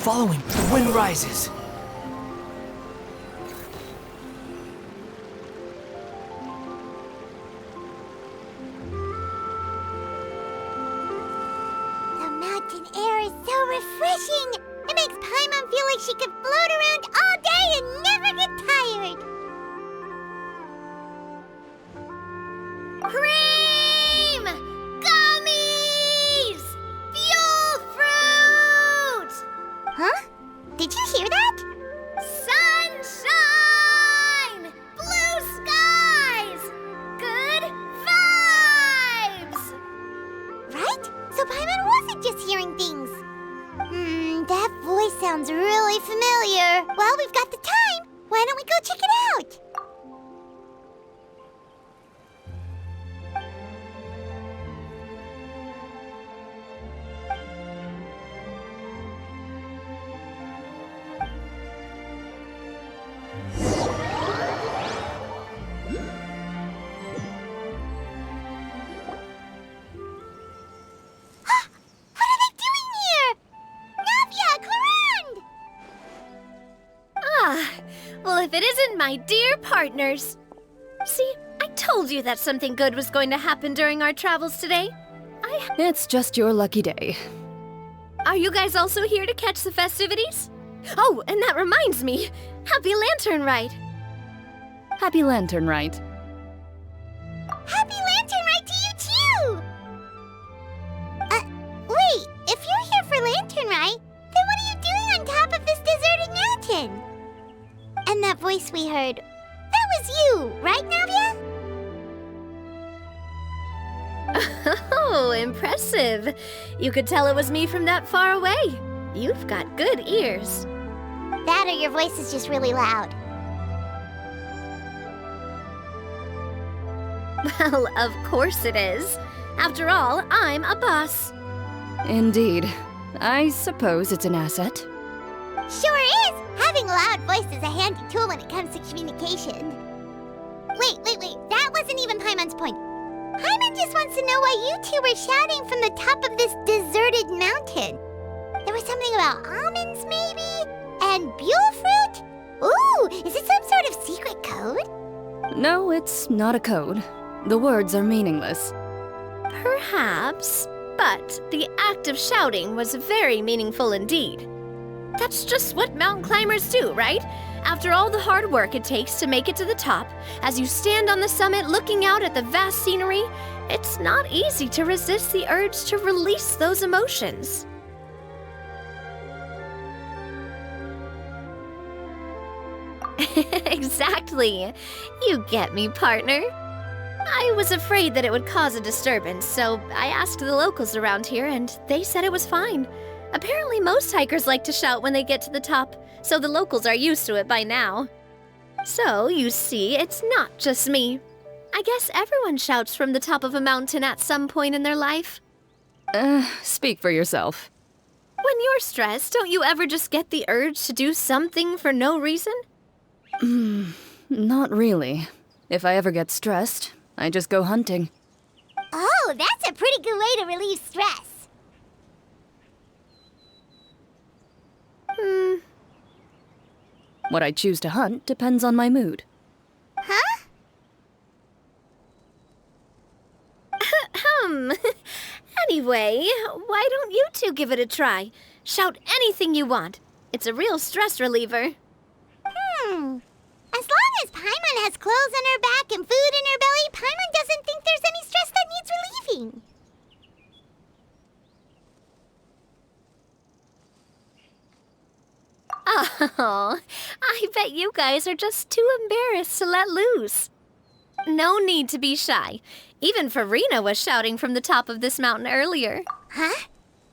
following. The wind rises. The mountain air is so refreshing. It makes Paimon feel like she could float around all day and never get tired. Cream! Gummies! Fuel fruit! Huh? Did you hear that? Sunshine! Blue skies! Good vibes! Right? So Paimon wasn't just hearing things. That voice sounds really familiar. Well, we've got the time. Why don't we go check it out? What are they doing here? Navia, Clarande! Ah, well, if it isn't my dear partners. See, I told you that something good was going to happen during our travels today. It's just your lucky day. Are you guys also here to catch the festivities? Oh, and that reminds me. Happy Lantern Ride. Happy Lantern Rite. Happy Lantern Ride to you too! Wait, if you're here for Lantern Ride, then what are you doing on top of this deserted mountain? And that voice we heard, that was you, right, Navia? Oh, impressive. You could tell it was me from that far away. You've got good ears. That or your voice is just really loud. Well, of course it is. After all, I'm a boss. Indeed. I suppose it's an asset. Sure is! Having a loud voice is a handy tool when it comes to communication. Wait. That wasn't even Paimon's point. Paimon just wants to know why you two were shouting from the top of this deserted mountain. There was something about almonds, maybe? And buell fruit? Ooh, is it some sort of secret code? No, it's not a code. The words are meaningless. Perhaps, but the act of shouting was very meaningful indeed. That's just what mountain climbers do, right? After all the hard work it takes to make it to the top, as you stand on the summit looking out at the vast scenery, it's not easy to resist the urge to release those emotions. Exactly. You get me, partner. I was afraid that it would cause a disturbance, so I asked the locals around here and they said it was fine. Apparently most hikers like to shout when they get to the top, so the locals are used to it by now. So, you see, it's not just me. I guess everyone shouts from the top of a mountain at some point in their life. Speak for yourself. When you're stressed, don't you ever just get the urge to do something for no reason? Not really. If I ever get stressed, I just go hunting. Oh, that's a pretty good way to relieve stress. What I choose to hunt depends on my mood. Huh? Anyway, why don't you two give it a try? Shout anything you want. It's a real stress reliever. As long as Paimon has clothes on her back and food in her belly, Paimon doesn't think there's any stress that needs relieving. Oh, I bet you guys are just too embarrassed to let loose. No need to be shy. Even Farina was shouting from the top of this mountain earlier. Huh?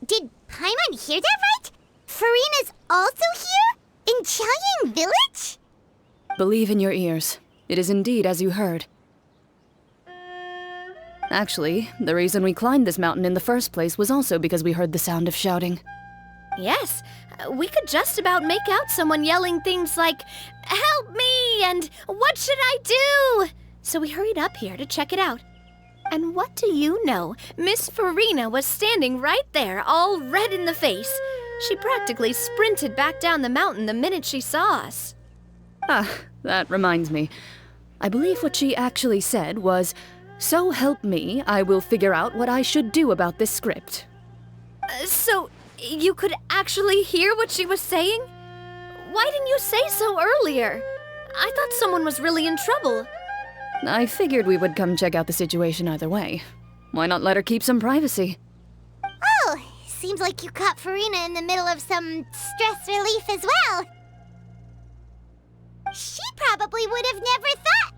Did Paimon hear that right? Farina's also here? In Chaoying Village? Believe in your ears. It is indeed as you heard. Actually, the reason we climbed this mountain in the first place was also because we heard the sound of shouting. Yes, we could just about make out someone yelling things like, "Help me!" and "What should I do?" So we hurried up here to check it out. And what do you know? Miss Farina was standing right there, all red in the face. She practically sprinted back down the mountain the minute she saw us. Ah, that reminds me. I believe what she actually said was, "So help me, I will figure out what I should do about this script." So, you could actually hear what she was saying? Why didn't you say so earlier? I thought someone was really in trouble. I figured we would come check out the situation either way. Why not let her keep some privacy? Oh, seems like you caught Farina in the middle of some stress relief as well. She probably would have never thought...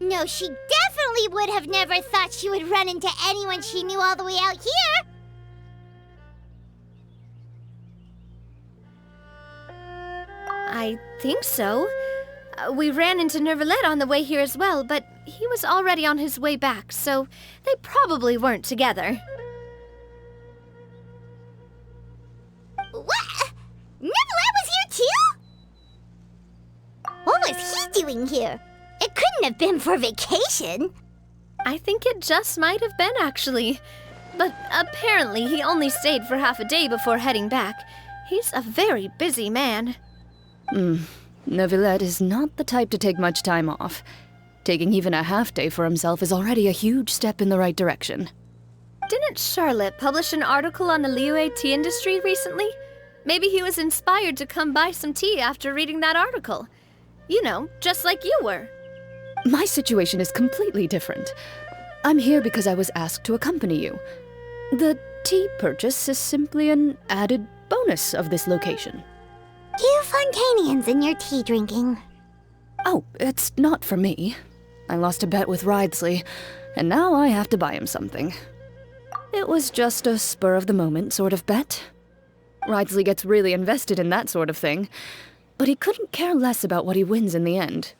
No, she definitely would have never thought she would run into anyone she knew all the way out here. I think so. We ran into Nervalet on the way here as well, but he was already on his way back, so they probably weren't together. What? Nervalet was here too? What was he doing here? It couldn't have been for vacation. I think it just might have been, actually. But apparently he only stayed for half a day before heading back. He's a very busy man. Neuvillette is not the type to take much time off. Taking even a half day for himself is already a huge step in the right direction. Didn't Charlotte publish an article on the Liyue tea industry recently? Maybe he was inspired to come buy some tea after reading that article. You know, just like you were. My situation is completely different. I'm here because I was asked to accompany you. The tea purchase is simply an added bonus of this location. You Fontanians and your tea drinking. Oh, it's not for me. I lost a bet with Ridesley, and now I have to buy him something. It was just a spur-of-the-moment sort of bet. Ridesley gets really invested in that sort of thing, but he couldn't care less about what he wins in the end.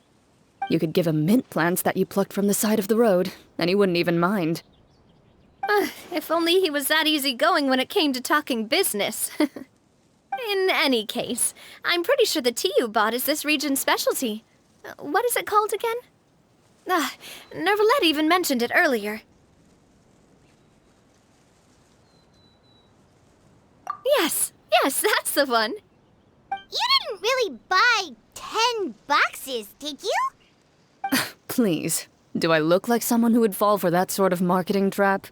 You could give him mint plants that you plucked from the side of the road, and he wouldn't even mind. If only he was that easygoing when it came to talking business. In any case, I'm pretty sure the tea you bought is this region's specialty. What is it called again? Nervalet even mentioned it earlier. Yes, that's the one. You didn't really buy 10 boxes, did you? Please, do I look like someone who would fall for that sort of marketing trap?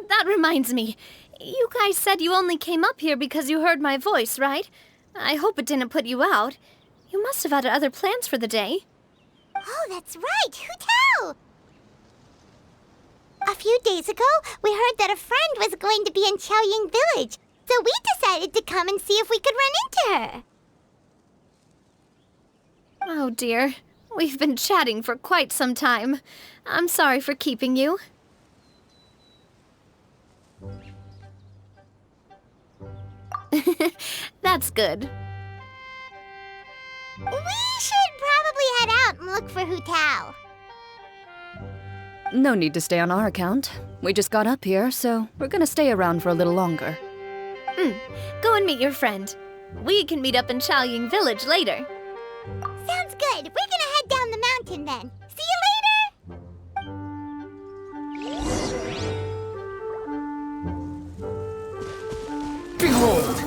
That reminds me. You guys said you only came up here because you heard my voice, right? I hope it didn't put you out. You must have had other plans for the day. Oh, that's right. Hu Tao! A few days ago, we heard that a friend was going to be in Chaoying Village, so we decided to come and see if we could run into her. Oh dear. We've been chatting for quite some time. I'm sorry for keeping you. That's good. We should probably head out and look for Hu Tao. No need to stay on our account. We just got up here, so we're gonna stay around for a little longer. Go and meet your friend. We can meet up in Chaoying Village later. Sounds good. We're gonna head down the mountain then. See you later! Behold!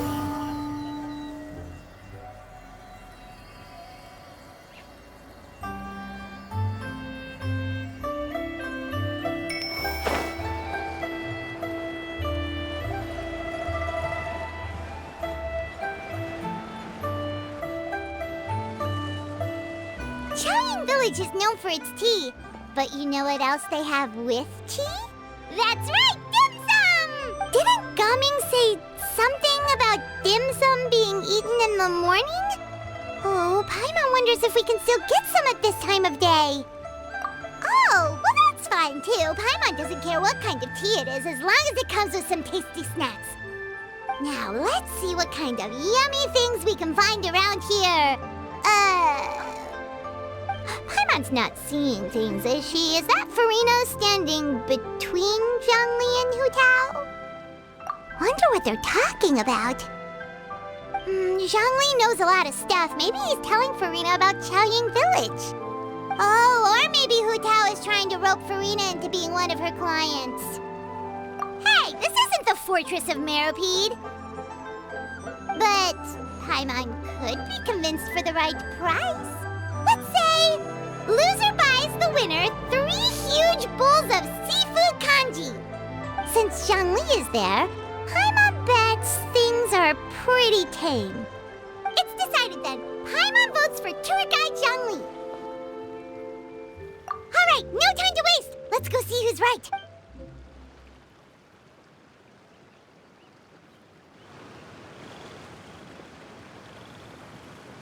Chaoying Village is known for its tea, but you know what else they have with tea? That's right, dim sum! Didn't Gaming say something about dim sum being eaten in the morning? Oh, Paimon wonders if we can still get some at this time of day. Oh, well that's fine too. Paimon doesn't care what kind of tea it is as long as it comes with some tasty snacks. Now, let's see what kind of yummy things we can find around here. Paimon's not seeing things, is she? Is that Farina standing between Zhongli and Hu Tao? Wonder what they're talking about. Zhongli knows a lot of stuff. Maybe he's telling Farina about Chaoying Village. Oh, or maybe Hu Tao is trying to rope Farina into being one of her clients. Hey, this isn't the Fortress of Meropide. But Paimon could be convinced for the right price. Let's say loser buys the winner 3 huge bowls of seafood kanji. Since Zhongli is there, Paimon bets things are pretty tame. It's decided then. Paimon votes for tour guide Zhongli. All right, no time to waste. Let's go see who's right.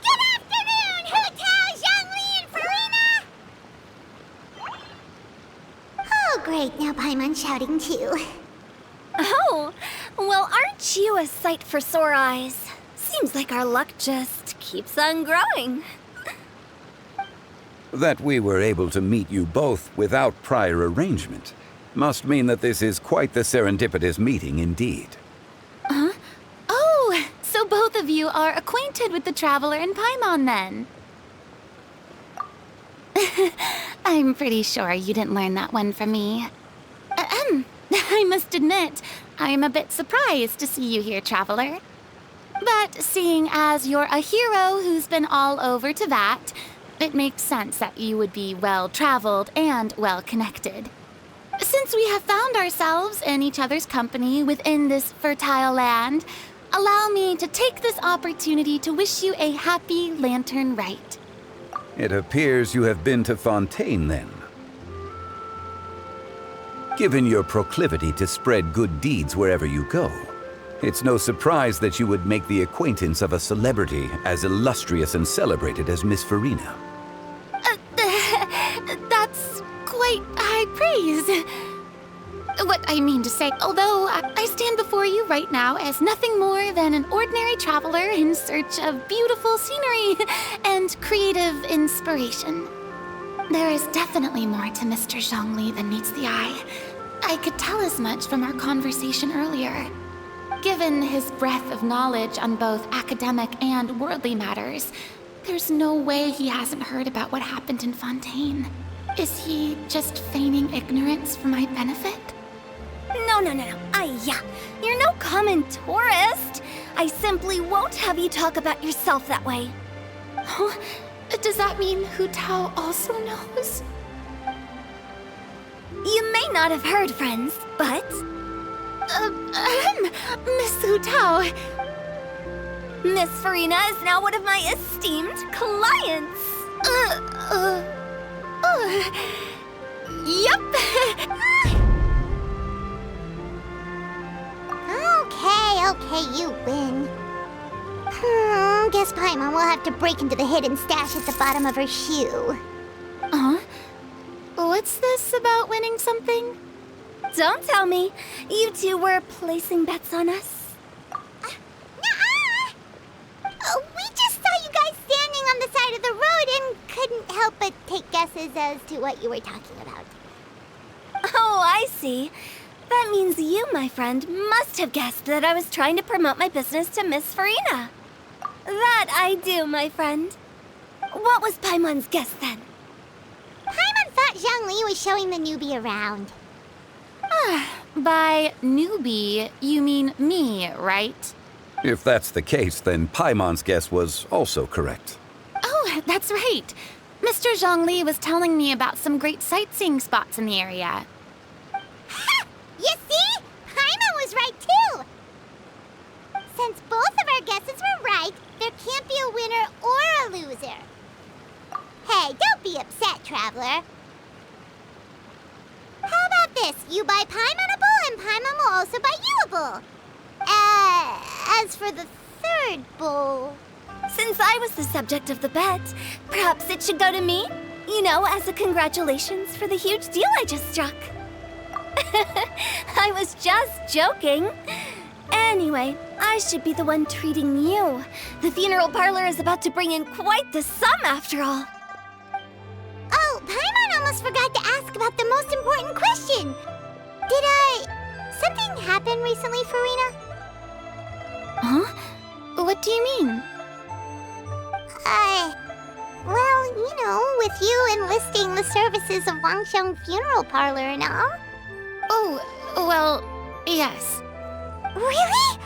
Good afternoon, Hu Tao, Zhongli, and Farina! Oh, great. Now Paimon's shouting too. Oh, well, aren't you a sight for sore eyes? Seems like our luck just keeps on growing. That we were able to meet you both without prior arrangement must mean that this is quite the serendipitous meeting indeed. Huh? Oh, so both of you are acquainted with the Traveler and Paimon then? I'm pretty sure you didn't learn that one from me. I must admit, I am a bit surprised to see you here, Traveler. But seeing as you're a hero who's been all over to that, it makes sense that you would be well-traveled and well-connected. Since we have found ourselves in each other's company within this fertile land, allow me to take this opportunity to wish you a happy lantern rite. It appears you have been to Fontaine then. Given your proclivity to spread good deeds wherever you go, it's no surprise that you would make the acquaintance of a celebrity as illustrious and celebrated as Miss Farina. That's quite high praise. What I mean to say, although I stand before you right now as nothing more than an ordinary traveler in search of beautiful scenery and creative inspiration. There is definitely more to Mr. Zhongli than meets the eye. I could tell as much from our conversation earlier. Given his breadth of knowledge on both academic and worldly matters, there's no way he hasn't heard about what happened in Fontaine. Is he just feigning ignorance for my benefit? No. You're no common tourist. I simply won't have you talk about yourself that way. Huh? Does that mean Hu Tao also knows? You may not have heard, friends, but... Miss Hu Tao. Miss Farina is now one of my esteemed clients. Yep. Okay, you win. Guess Paimon will have to break into the hidden stash at the bottom of her shoe. What's this about winning something? Don't tell me. You two were placing bets on us. Nuh-uh! We just saw you guys standing on the side of the road and couldn't help but take guesses as to what you were talking about. Oh, I see. That means you, my friend, must have guessed that I was trying to promote my business to Miss Farina. That I do, my friend. What was Paimon's guess then? Paimon thought Zhongli was showing the newbie around. By newbie, you mean me, right? If that's the case, then Paimon's guess was also correct. Oh, that's right. Mr. Zhongli was telling me about some great sightseeing spots in the area. Ha! You see? Paimon was right too! Since both of our guesses were right, there can't be a winner or a loser. Hey, don't be upset, Traveler. How about this? You buy Paimon a bowl, and Paimon will also buy you a bowl. As for the third bowl... Since I was the subject of the bet, perhaps it should go to me? You know, as a congratulations for the huge deal I just struck. I was just joking. Anyway, I should be the one treating you. The funeral parlor is about to bring in quite the sum after all. Oh, Paimon almost forgot to ask about the most important question. Something happen recently, Farina? Huh? What do you mean? Well, you know, with you enlisting the services of Wangsheng Funeral Parlor and all. Oh, well, yes. Really?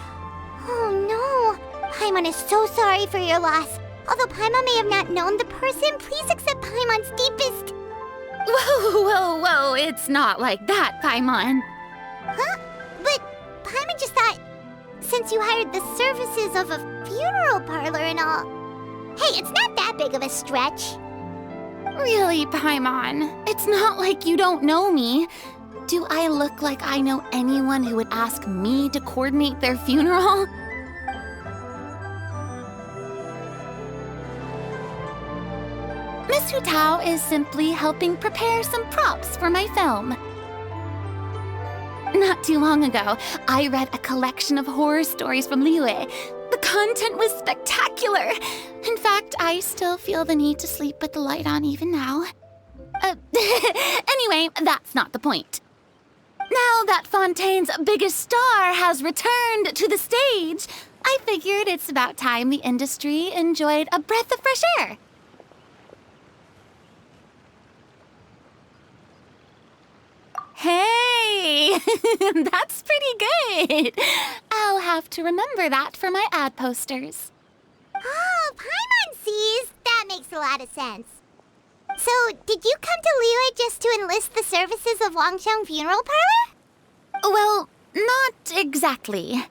Oh no. Paimon is so sorry for your loss. Although Paimon may have not known the person, please accept Paimon's deepest... Whoa, it's not like that, Paimon. Huh? But Paimon just thought, since you hired the services of a funeral parlor and all... Hey, it's not that big of a stretch. Really, Paimon? It's not like you don't know me. Do I look like I know anyone who would ask me to coordinate their funeral? Miss Hu Tao is simply helping prepare some props for my film. Not too long ago, I read a collection of horror stories from Liyue. The content was spectacular. In fact, I still feel the need to sleep with the light on even now. Anyway, that's not the point. Now that Fontaine's biggest star has returned to the stage, I figured it's about time the industry enjoyed a breath of fresh air. Hey, that's pretty good. I'll have to remember that for my ad posters. Oh, Paimon sees. That makes a lot of sense. So, did you come to Liyue just to enlist the services of Wangxiang Funeral Parlor? Well, not exactly.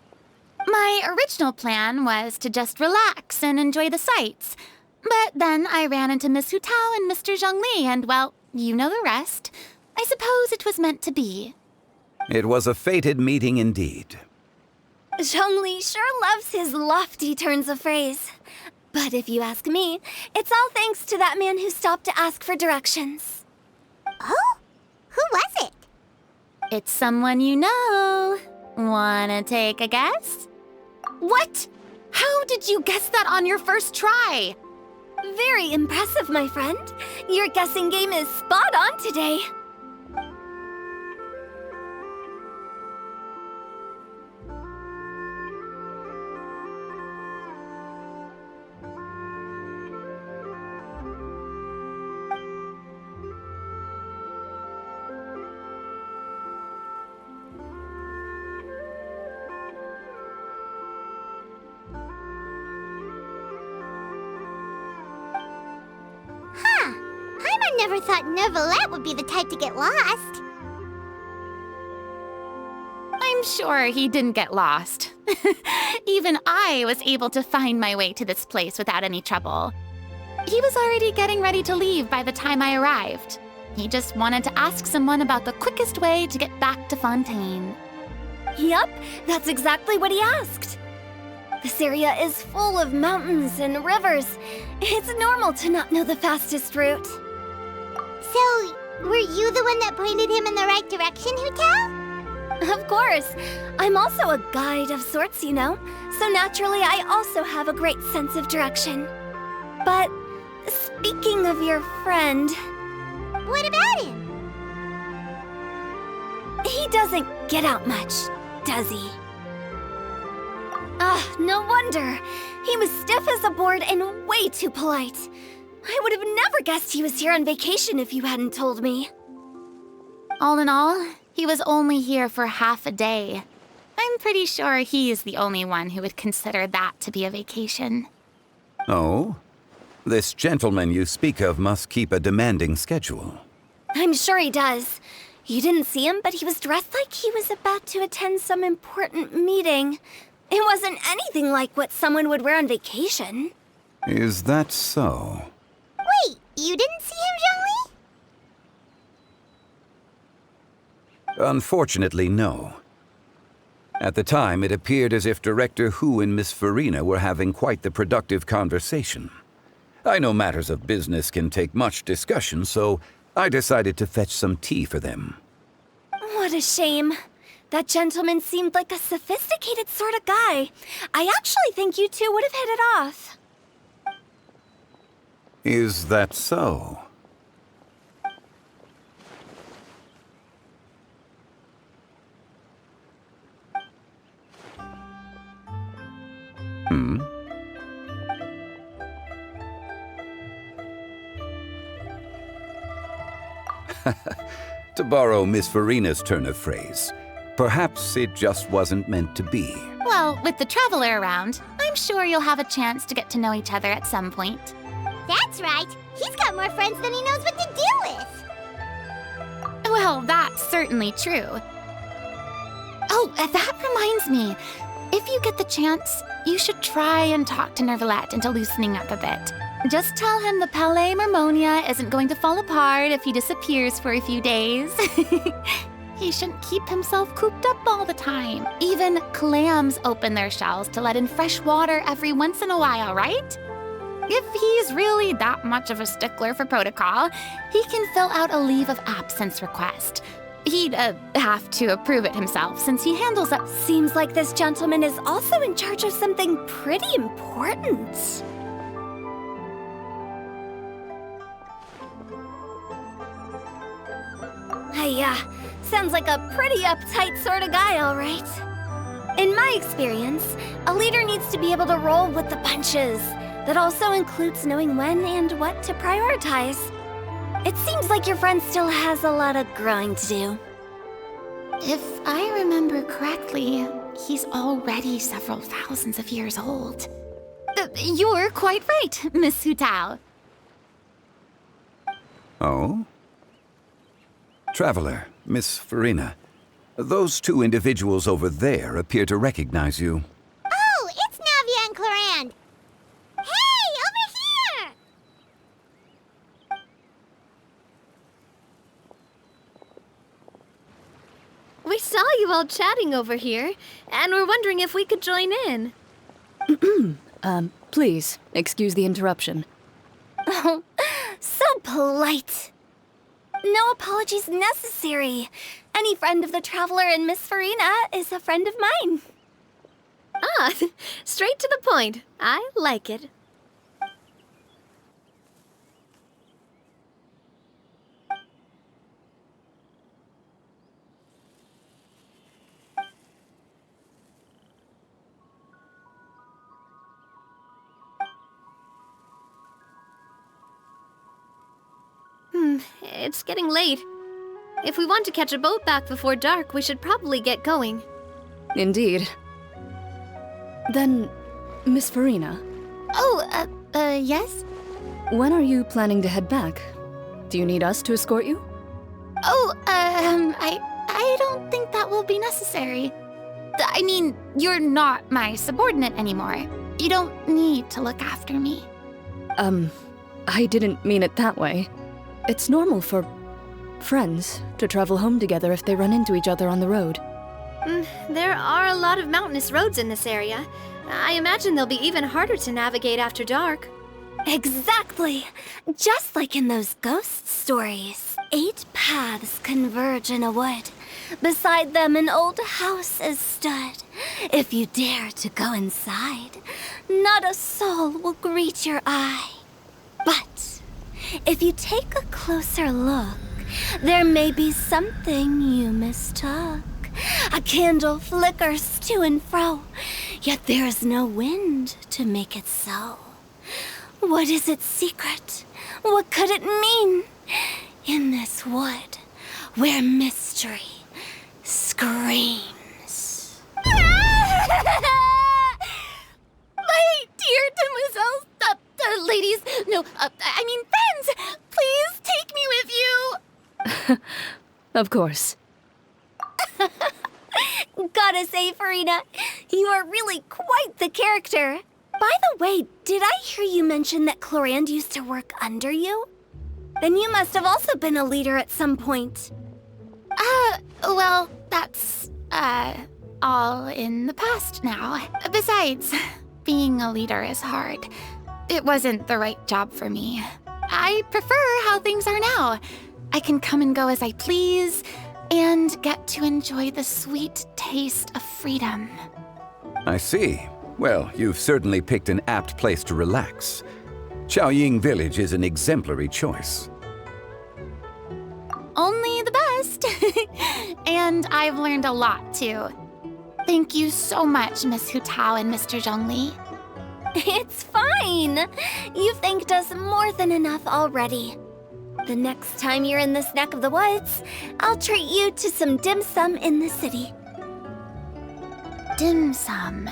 My original plan was to just relax and enjoy the sights. But then I ran into Miss Hu Tao and Mr. Zhongli, and well, you know the rest. I suppose it was meant to be. It was a fated meeting indeed. Zhongli sure loves his lofty turns of phrase. But if you ask me, it's all thanks to that man who stopped to ask for directions. Oh? Who was it? It's someone you know. Wanna take a guess? What? How did you guess that on your first try? Very impressive, my friend. Your guessing game is spot on today. Never thought Neuvillette would be the type to get lost. I'm sure he didn't get lost. Even I was able to find my way to this place without any trouble. He was already getting ready to leave by the time I arrived. He just wanted to ask someone about the quickest way to get back to Fontaine. Yup, that's exactly what he asked. This area is full of mountains and rivers. It's normal to not know the fastest route. So, were you the one that pointed him in the right direction, Hu Tao? Of course. I'm also a guide of sorts, you know. So naturally, I also have a great sense of direction. But, speaking of your friend... What about him? He doesn't get out much, does he? Ah, no wonder. He was stiff as a board and way too polite. I would have never guessed he was here on vacation if you hadn't told me. All in all, he was only here for half a day. I'm pretty sure he is the only one who would consider that to be a vacation. Oh? This gentleman you speak of must keep a demanding schedule. I'm sure he does. You didn't see him, but he was dressed like he was about to attend some important meeting. It wasn't anything like what someone would wear on vacation. Is that so? Wait, you didn't see him, Zhongli? Unfortunately, no. At the time, it appeared as if Director Hu and Miss Farina were having quite the productive conversation. I know matters of business can take much discussion, so I decided to fetch some tea for them. What a shame. That gentleman seemed like a sophisticated sort of guy. I actually think you two would have hit it off. Is that so? To borrow Miss Farina's turn of phrase, perhaps it just wasn't meant to be. Well, with the traveler around, I'm I'm sure you'll have a chance to get to know each other at some point. That's right. He's got more friends than he knows what to do with. Well, that's certainly true. Oh, that reminds me. If you get the chance, you should try and talk to Nervalette into loosening up a bit. Just tell him the Palais Mermonia isn't going to fall apart if he disappears for a few days. He shouldn't keep himself cooped up all the time. Even clams open their shells to let in fresh water every once in a while, right? If he's really that much of a stickler for protocol, he can fill out a leave of absence request. He'd have to approve it himself since he handles that. Seems like this gentleman is also in charge of something pretty important. Sounds like a pretty uptight sort of guy, all right. In my experience, a leader needs to be able to roll with the punches. That also includes knowing when and what to prioritize. It seems like your friend still has a lot of growing to do. If I remember correctly, he's already several thousands of years old. You're quite right, Miss Hu Tao. Oh? Traveler, Miss Farina. Those two individuals over there appear to recognize you. Oh, it's Navia and Clarand. Hey, over here! We saw you all chatting over here, and we're wondering if we could join in. Please, excuse the interruption. Oh, so polite. No apologies necessary. Any friend of the Traveler and Miss Farina is a friend of mine. Ah, straight to the point. I like it. It's getting late. If we want to catch a boat back before dark, we should probably get going. Indeed. Then, Miss Farina. Oh, yes? When are you planning to head back? Do you need us to escort you? Oh, I don't think that will be necessary. I mean, you're not my subordinate anymore. You don't need to look after me. I didn't mean it that way. It's normal for friends to travel home together if they run into each other on the road. There are a lot of mountainous roads in this area. I imagine they'll be even harder to navigate after dark. Exactly! Just like in those ghost stories. 8 paths converge in a wood. Beside them an old house is stood. If you dare to go inside, not a soul will greet your eye. But if you take a closer look, there may be something you mistook. A candle flickers to and fro, yet there is no wind to make it so. What is its secret? What could it mean? In this wood, where mystery screams. My dear demoiselles, ladies, no, I mean friends, please take me with you. Of course. Gotta say, Farina, you are really quite the character. By the way, did I hear you mention that Clarand used to work under you? Then you must have also been a leader at some point. Well, that's, all in the past now. Besides, being a leader is hard. It wasn't the right job for me. I prefer how things are now. I can come and go as I please, and get to enjoy the sweet taste of freedom. I see. Well, you've certainly picked an apt place to relax. Chaoying Village is an exemplary choice. Only the best. And I've learned a lot, too. Thank you so much, Miss Hu Tao and Mr. Zhongli. It's fine. You've thanked us more than enough already. The next time you're in this neck of the woods, I'll treat you to some dim sum in the city. Dim sum.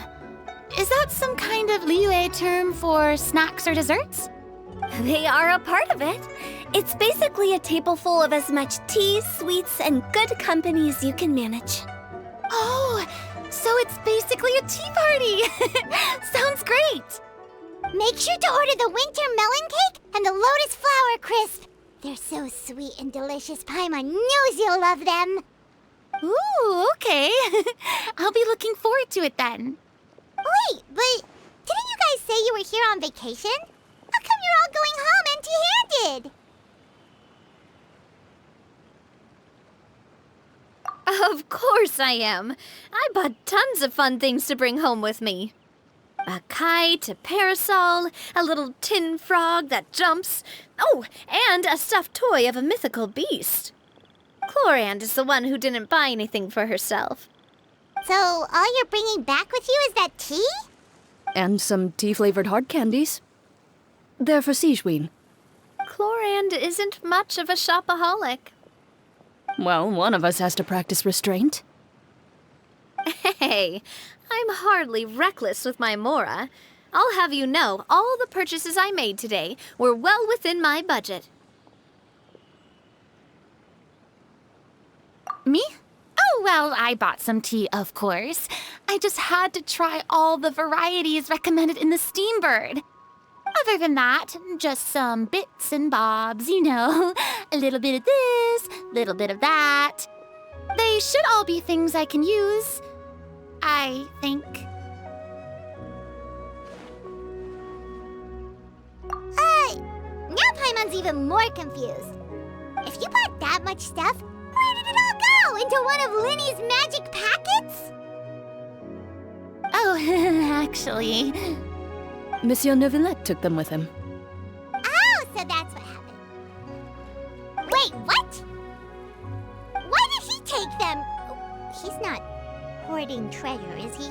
Is that some kind of Liyue term for snacks or desserts? They are a part of it. It's basically a table full of as much tea, sweets, and good company as you can manage. Oh, so it's basically a tea party. Sounds great. Make sure to order the winter melon cake and the lotus flower crisp. They're so sweet and delicious. Paimon knows you'll love them. Ooh, okay. I'll be looking forward to it then. Wait, but didn't you guys say you were here on vacation? How come you're all going home empty-handed? Of course I am. I bought tons of fun things to bring home with me. A kite, a parasol, a little tin frog that jumps. Oh, and a stuffed toy of a mythical beast. Chlorand is the one who didn't buy anything for herself. So all you're bringing back with you is that tea? And some tea-flavored hard candies. They're for Sigewin. Chlorand isn't much of a shopaholic. Well, one of us has to practice restraint. Hey, I'm hardly reckless with my Mora. I'll have you know, all the purchases I made today were well within my budget. Me? Oh, well, I bought some tea, of course. I just had to try all the varieties recommended in the Steambird. Other than that, just some bits and bobs, you know. A little bit of this, little bit of that. They should all be things I can use, I think. Now Paimon's even more confused. If you bought that much stuff, where did it all go? Into one of Linny's magic packets? Oh, actually... Monsieur Neuvillette took them with him. Oh, so that's what happened. Wait, what? Why did he take them? He's not hoarding treasure, is he?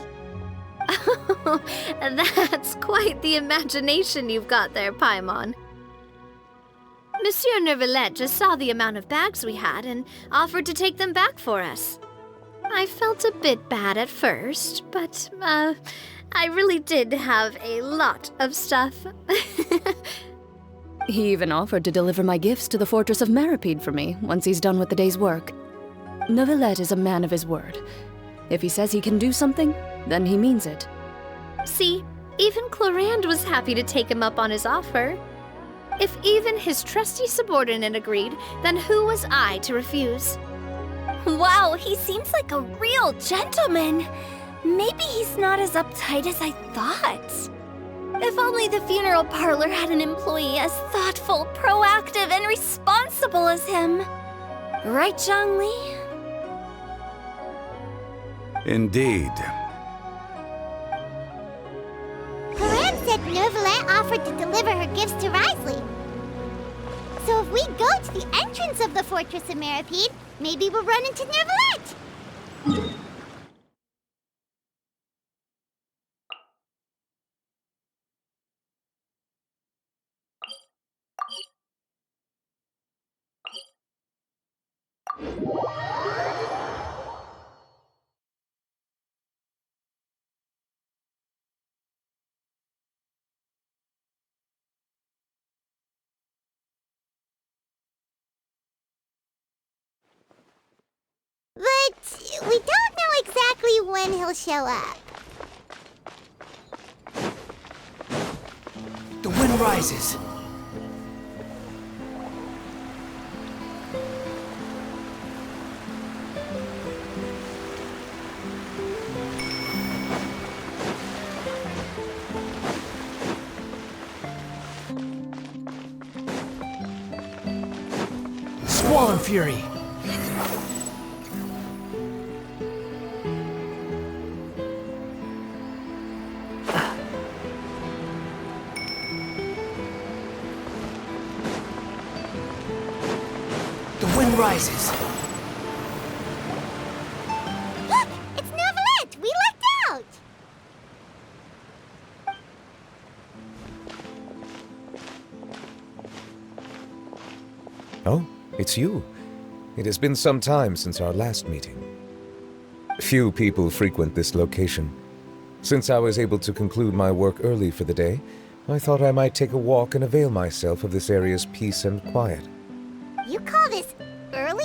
That's quite the imagination you've got there, Paimon. Monsieur Neuvillette just saw the amount of bags we had and offered to take them back for us. I felt a bit bad at first, but, I really did have a lot of stuff. He even offered to deliver my gifts to the Fortress of Meripede for me once he's done with the day's work. Neuvillette is a man of his word. If he says he can do something, then he means it. See, even Chlorand was happy to take him up on his offer. If even his trusty subordinate agreed, then who was I to refuse? Wow, he seems like a real gentleman. Maybe he's not as uptight as I thought. If only the funeral parlor had an employee as thoughtful, proactive, and responsible as him. Right, Zhongli? Indeed. Chlorand said Neuvillette offered to deliver her gifts to Risley. So if we go to the entrance of the Fortress of Meripede, maybe we'll run into Neuvillette. But we don't know exactly when he'll show up. The wind rises. Squall and Fury. The wind rises. Look! It's Neuvillette! We lucked out! Oh, it's you. It has been some time since our last meeting. Few people frequent this location. Since I was able to conclude my work early for the day, I thought I might take a walk and avail myself of this area's peace and quiet. You call this early?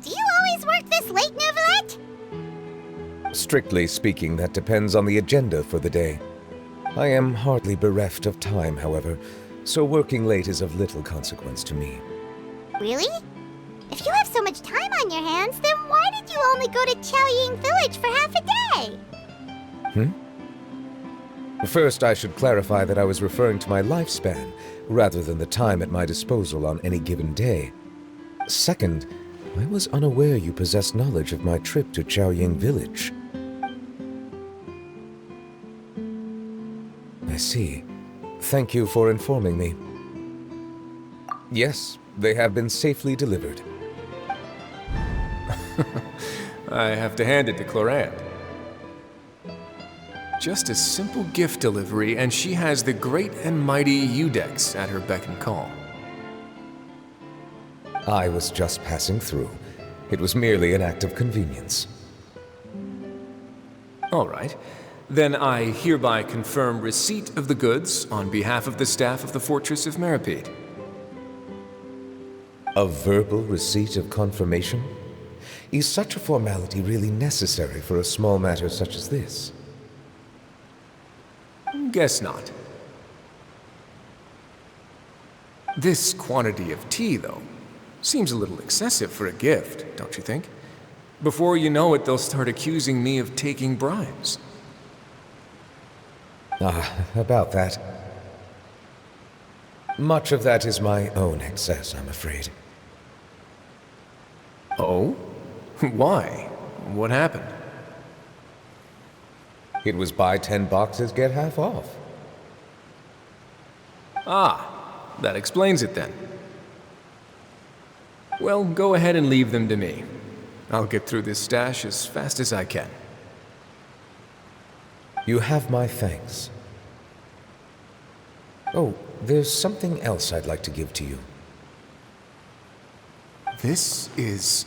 Do you always work this late, Neuvillette? Strictly speaking, that depends on the agenda for the day. I am hardly bereft of time, however, so working late is of little consequence to me. Really? If you have so much time on your hands, then why did you only go to Chaoying Village for half a day? First, I should clarify that I was referring to my lifespan, rather than the time at my disposal on any given day. Second, I was unaware you possessed knowledge of my trip to Chaoying Village. I see. Thank you for informing me. Yes, they have been safely delivered. I have to hand it to Clorand. Just a simple gift delivery, and she has the great and mighty Udex at her beck and call. I was just passing through. It was merely an act of convenience. All right. Then I hereby confirm receipt of the goods on behalf of the staff of the Fortress of Meripede. A verbal receipt of confirmation? Is such a formality really necessary for a small matter such as this? Guess not. This quantity of tea, though, seems a little excessive for a gift, don't you think? Before you know it, they'll start accusing me of taking bribes. About that. Much of that is my own excess, I'm afraid. Oh? Why? What happened? It was buy 10 boxes, get half off. Ah, that explains it then. Well, go ahead and leave them to me. I'll get through this stash as fast as I can. You have my thanks. Oh, there's something else I'd like to give to you. This is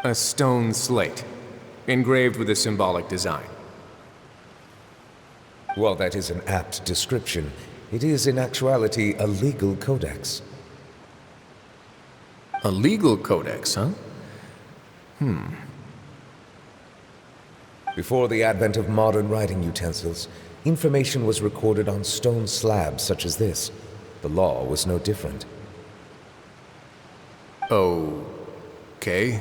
a stone slate, engraved with a symbolic design. While that is an apt description, it is in actuality a legal codex. A legal codex, huh? Before the advent of modern writing utensils, information was recorded on stone slabs such as this. The law was no different. Okay.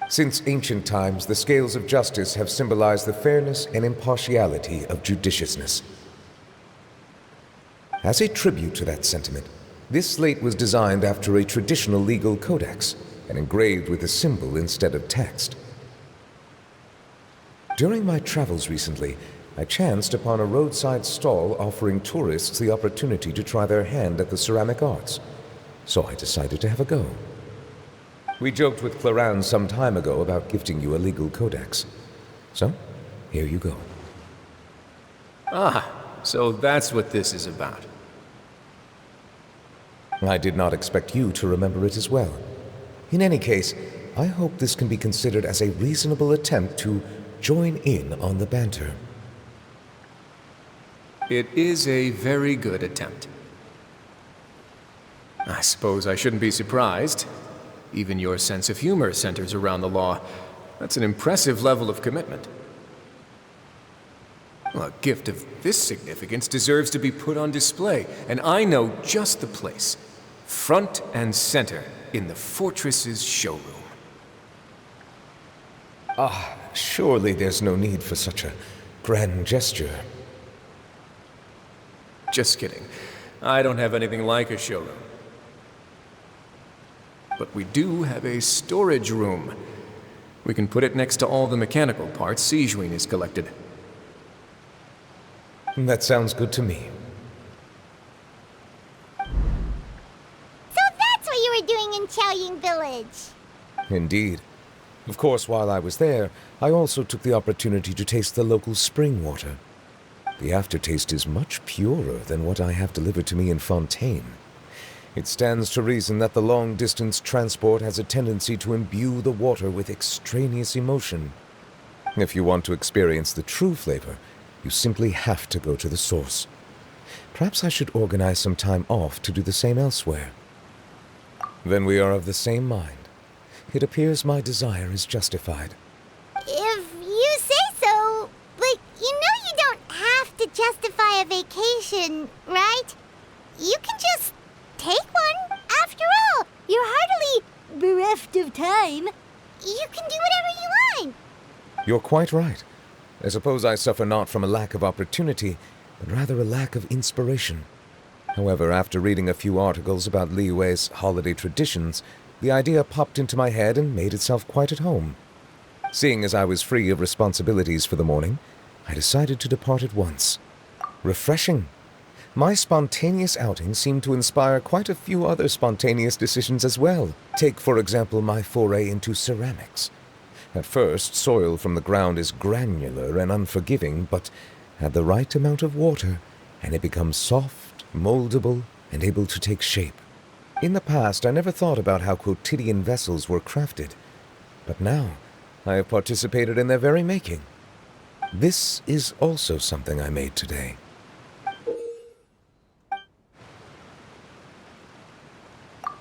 Since ancient times, the scales of justice have symbolized the fairness and impartiality of judiciousness. As a tribute to that sentiment, this slate was designed after a traditional legal codex and engraved with a symbol instead of text. During my travels recently, I chanced upon a roadside stall offering tourists the opportunity to try their hand at the ceramic arts, so I decided to have a go. We joked with Clorand some time ago about gifting you a legal codex. So, here you go. Ah, so that's what this is about. I did not expect you to remember it as well. In any case, I hope this can be considered as a reasonable attempt to join in on the banter. It is a very good attempt. I suppose I shouldn't be surprised. Even your sense of humor centers around the law. That's an impressive level of commitment. Well, a gift of this significance deserves to be put on display, and I know just the place. Front and center in the Fortress's showroom. Surely there's no need for such a grand gesture. Just kidding. I don't have anything like a showroom. But we do have a storage room. We can put it next to all the mechanical parts Sigewinne has collected. That sounds good to me. So that's what you were doing in Chaoying Village. Indeed. Of course, while I was there, I also took the opportunity to taste the local spring water. The aftertaste is much purer than what I have delivered to me in Fontaine. It stands to reason that the long-distance transport has a tendency to imbue the water with extraneous emotion. If you want to experience the true flavor, you simply have to go to the source. Perhaps I should organize some time off to do the same elsewhere. Then we are of the same mind. It appears my desire is justified. If you say so, but you know you don't have to justify a vacation, right? You can just take one. After all, you're hardly bereft of time. You can do whatever you want. You're quite right. I suppose I suffer not from a lack of opportunity, but rather a lack of inspiration. However, after reading a few articles about Liyue's holiday traditions, the idea popped into my head and made itself quite at home. Seeing as I was free of responsibilities for the morning, I decided to depart at once. Refreshing. My spontaneous outing seemed to inspire quite a few other spontaneous decisions as well. Take, for example, my foray into ceramics. At first, soil from the ground is granular and unforgiving, but add the right amount of water, and it becomes soft, moldable, and able to take shape. In the past, I never thought about how quotidian vessels were crafted, but now I have participated in their very making. This is also something I made today.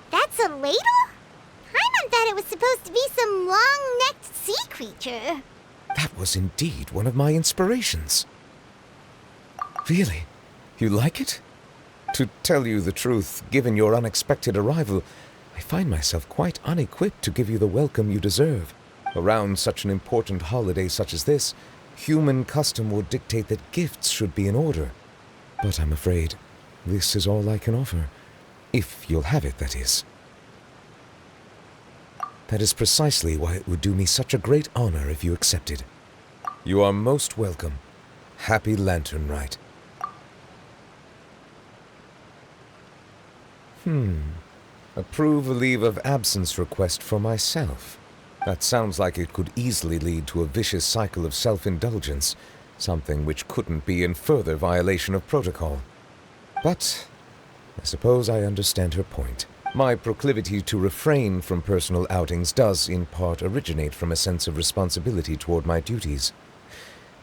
That's a ladle? Paimon thought it was supposed to be some long-necked sea creature. That was indeed one of my inspirations. Really? You like it? To tell you the truth, given your unexpected arrival, I find myself quite unequipped to give you the welcome you deserve. Around such an important holiday such as this, human custom would dictate that gifts should be in order. But I'm afraid this is all I can offer. If you'll have it, that is. That is precisely why it would do me such a great honor if you accepted. You are most welcome. Happy Lantern Rite. Approve a leave of absence request for myself. That sounds like it could easily lead to a vicious cycle of self-indulgence, something which couldn't be in further violation of protocol. But I suppose I understand her point. My proclivity to refrain from personal outings does in part originate from a sense of responsibility toward my duties.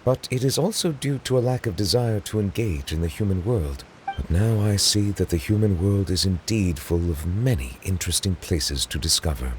But it is also due to a lack of desire to engage in the human world. But now I see that the human world is indeed full of many interesting places to discover.